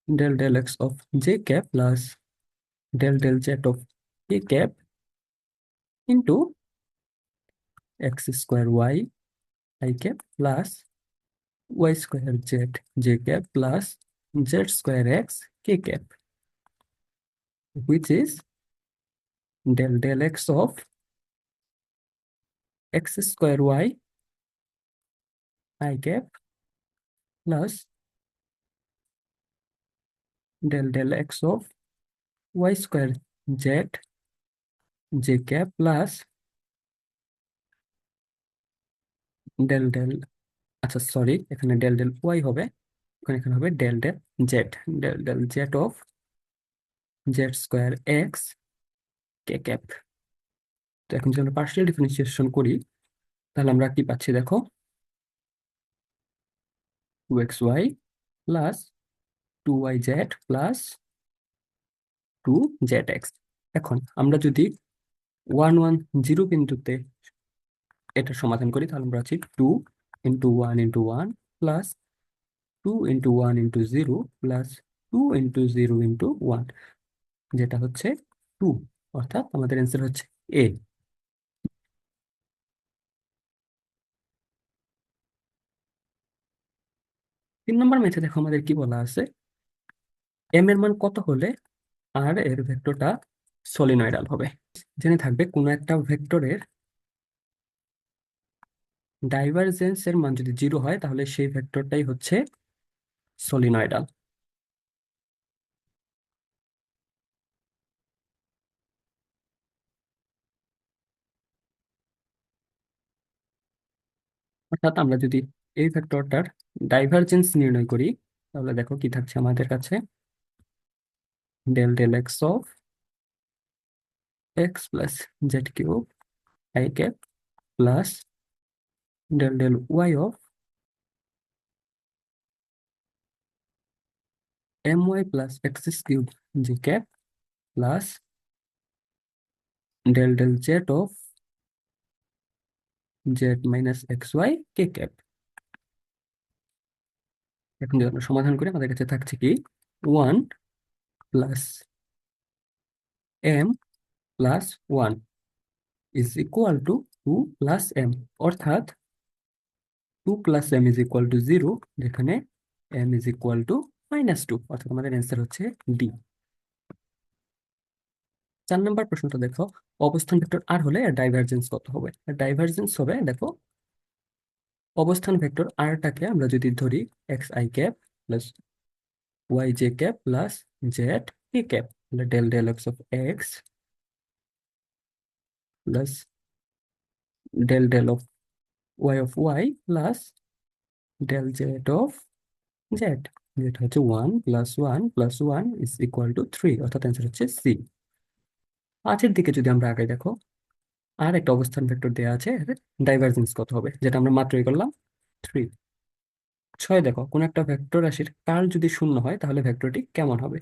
A: del del x of j cap plus del del Z of a cap into x square y i cap plus y square z j cap plus z square x k cap, which is del del x of x square y I cap plus del del x of y square z j cap plus del del, আচ্ছা sorry, এখানে del del y হবে, এখানে এখানে হবে del del z, del del Z of z square x k cap. তো এখন যদি আমরা পার্শিয়াল ডিফারেন্সিয়েশন করি তাহলে আমরা কি পাচ্ছি দেখো, 2xy plus 2yz plus 2zx। এখন আমরা যদি 1 1 0 বিন্দুতে এটা সমাধান করি, তাহলে আমরা আছি 2 × 1 × 1 প্লাস 2 × 1 × 0 প্লাস 2 × 0 × 1, যেটা হচ্ছে 2। অর্থাৎ আমাদের অ্যান্সার হচ্ছে এ। 3 নম্বর ম্যাথে দেখো আমাদের কি বলা আছে, এম এর মান কত হলে আর এর ভেক্টরটা সলিনয়েডাল হবে। জেনে থাকবে কোনো একটা ভেক্টরের ডাইভারজেন্স এর মান যদি 0 হয়, তাহলে সেই ভেক্টরটাই হচ্ছে সলিনয়েডাল। অর্থাৎ আমরা যদি এই ভেক্টরটার ডাইভারজেন্স নির্ণয় করি, তাহলে দেখো কি থাকছে আমাদের কাছে, del del x of x plus z cube i cap plus del del y of m y plus x cube g cap plus del del Z of z minus x y k cap. এখন যদি আমরা সমাধান করি, আমাদের কাছে থাকছে কি 1 + m + 1 is equal to 2 + m। অর্থাৎ 2 + m = 0, যেখানে m = -2। অর্থাৎ আমাদের অ্যান্সার হচ্ছে ডি। 4 নম্বর প্রশ্নটা দেখো, অবস্থান ভেক্টর আর হলে এর ডাইভারজেন্স কত হবে। ডাইভারজেন্স হবে, দেখো, অবস্থান ভেক্টর আরটাকে আমরা যদি ধরি X I cap plus Y J cap plus Z K cap, তাহলে del del x of x plus del del of Y plus del Z of Z, যেটা হচ্ছে 1 + 1 + 1 = 3। অর্থাৎ অ্যান্সার হচ্ছে সি। 5-এর দিকে যদি আমরা আগে দেখো, আর একটা অবস্থান ভেক্টর দেওয়া আছে, ডাইভারজেন্স কত হবে, যেটা আমরা মাত্রই করলাম 3। 6 দেখো, কোন একটা ভেক্টর রাশির কার্ল যদি শূন্য হয়, তাহলে ভেক্টরটি কেমন হবে।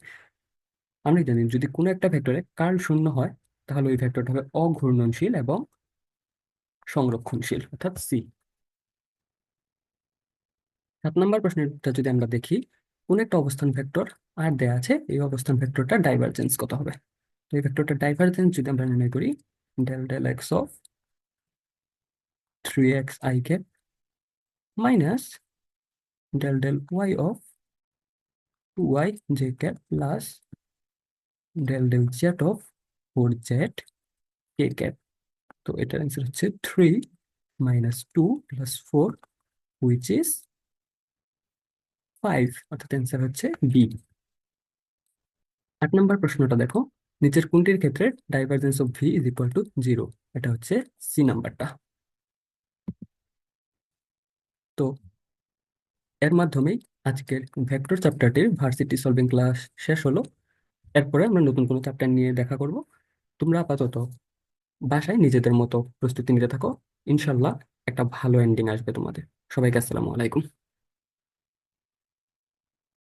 A: আমরা জানি যদি কোনো একটা ভেক্টরে কার্ল শূন্য হয়, তাহলে ওই ভেক্টরটা হবে অঘূর্ণনশীল এবং সংরক্ষণশীল, অর্থাৎ সি। 7 নম্বর প্রশ্নটা যদি আমরা দেখি, কোন একটা অবস্থান ভেক্টর আর দেয়া আছে, এই অবস্থান ভেক্টরটা ডাইভারজেন্স কত হবে। তো এই ভেক্টরটা ডাইভারজেন্স যদি আমরা নির্ণয় করি, del del x of 3x i cap minus del del y of 2y j cap plus del del Z of 4z k cap. তো এটার অ্যান্সার হচ্ছে 3 - 2 + 4 হুইচ ইজ 5। অর্থাৎ অ্যান্সার হচ্ছে বি। 8 নম্বর প্রশ্নটা দেখো, নিচের কোনটির ক্ষেত্রে divergence of V is equal to 0। এটা হচ্ছে সি নাম্বারটা। তো এর মাধ্যমেই আজকের ভেক্টর চ্যাপ্টারটির ভার্সিটি সলভিং ক্লাস শেষ হলো। এরপরে আমরা নতুন কোনো চ্যাপ্টার নিয়ে দেখা করব। তোমরা আপাতত বাসায় নিজেদের মতো প্রস্তুতি নিতে থাকো। ইনশাল্লাহ একটা ভালো এন্ডিং আসবে তোমাদের। সবাইকে আসসালামু আলাইকুম।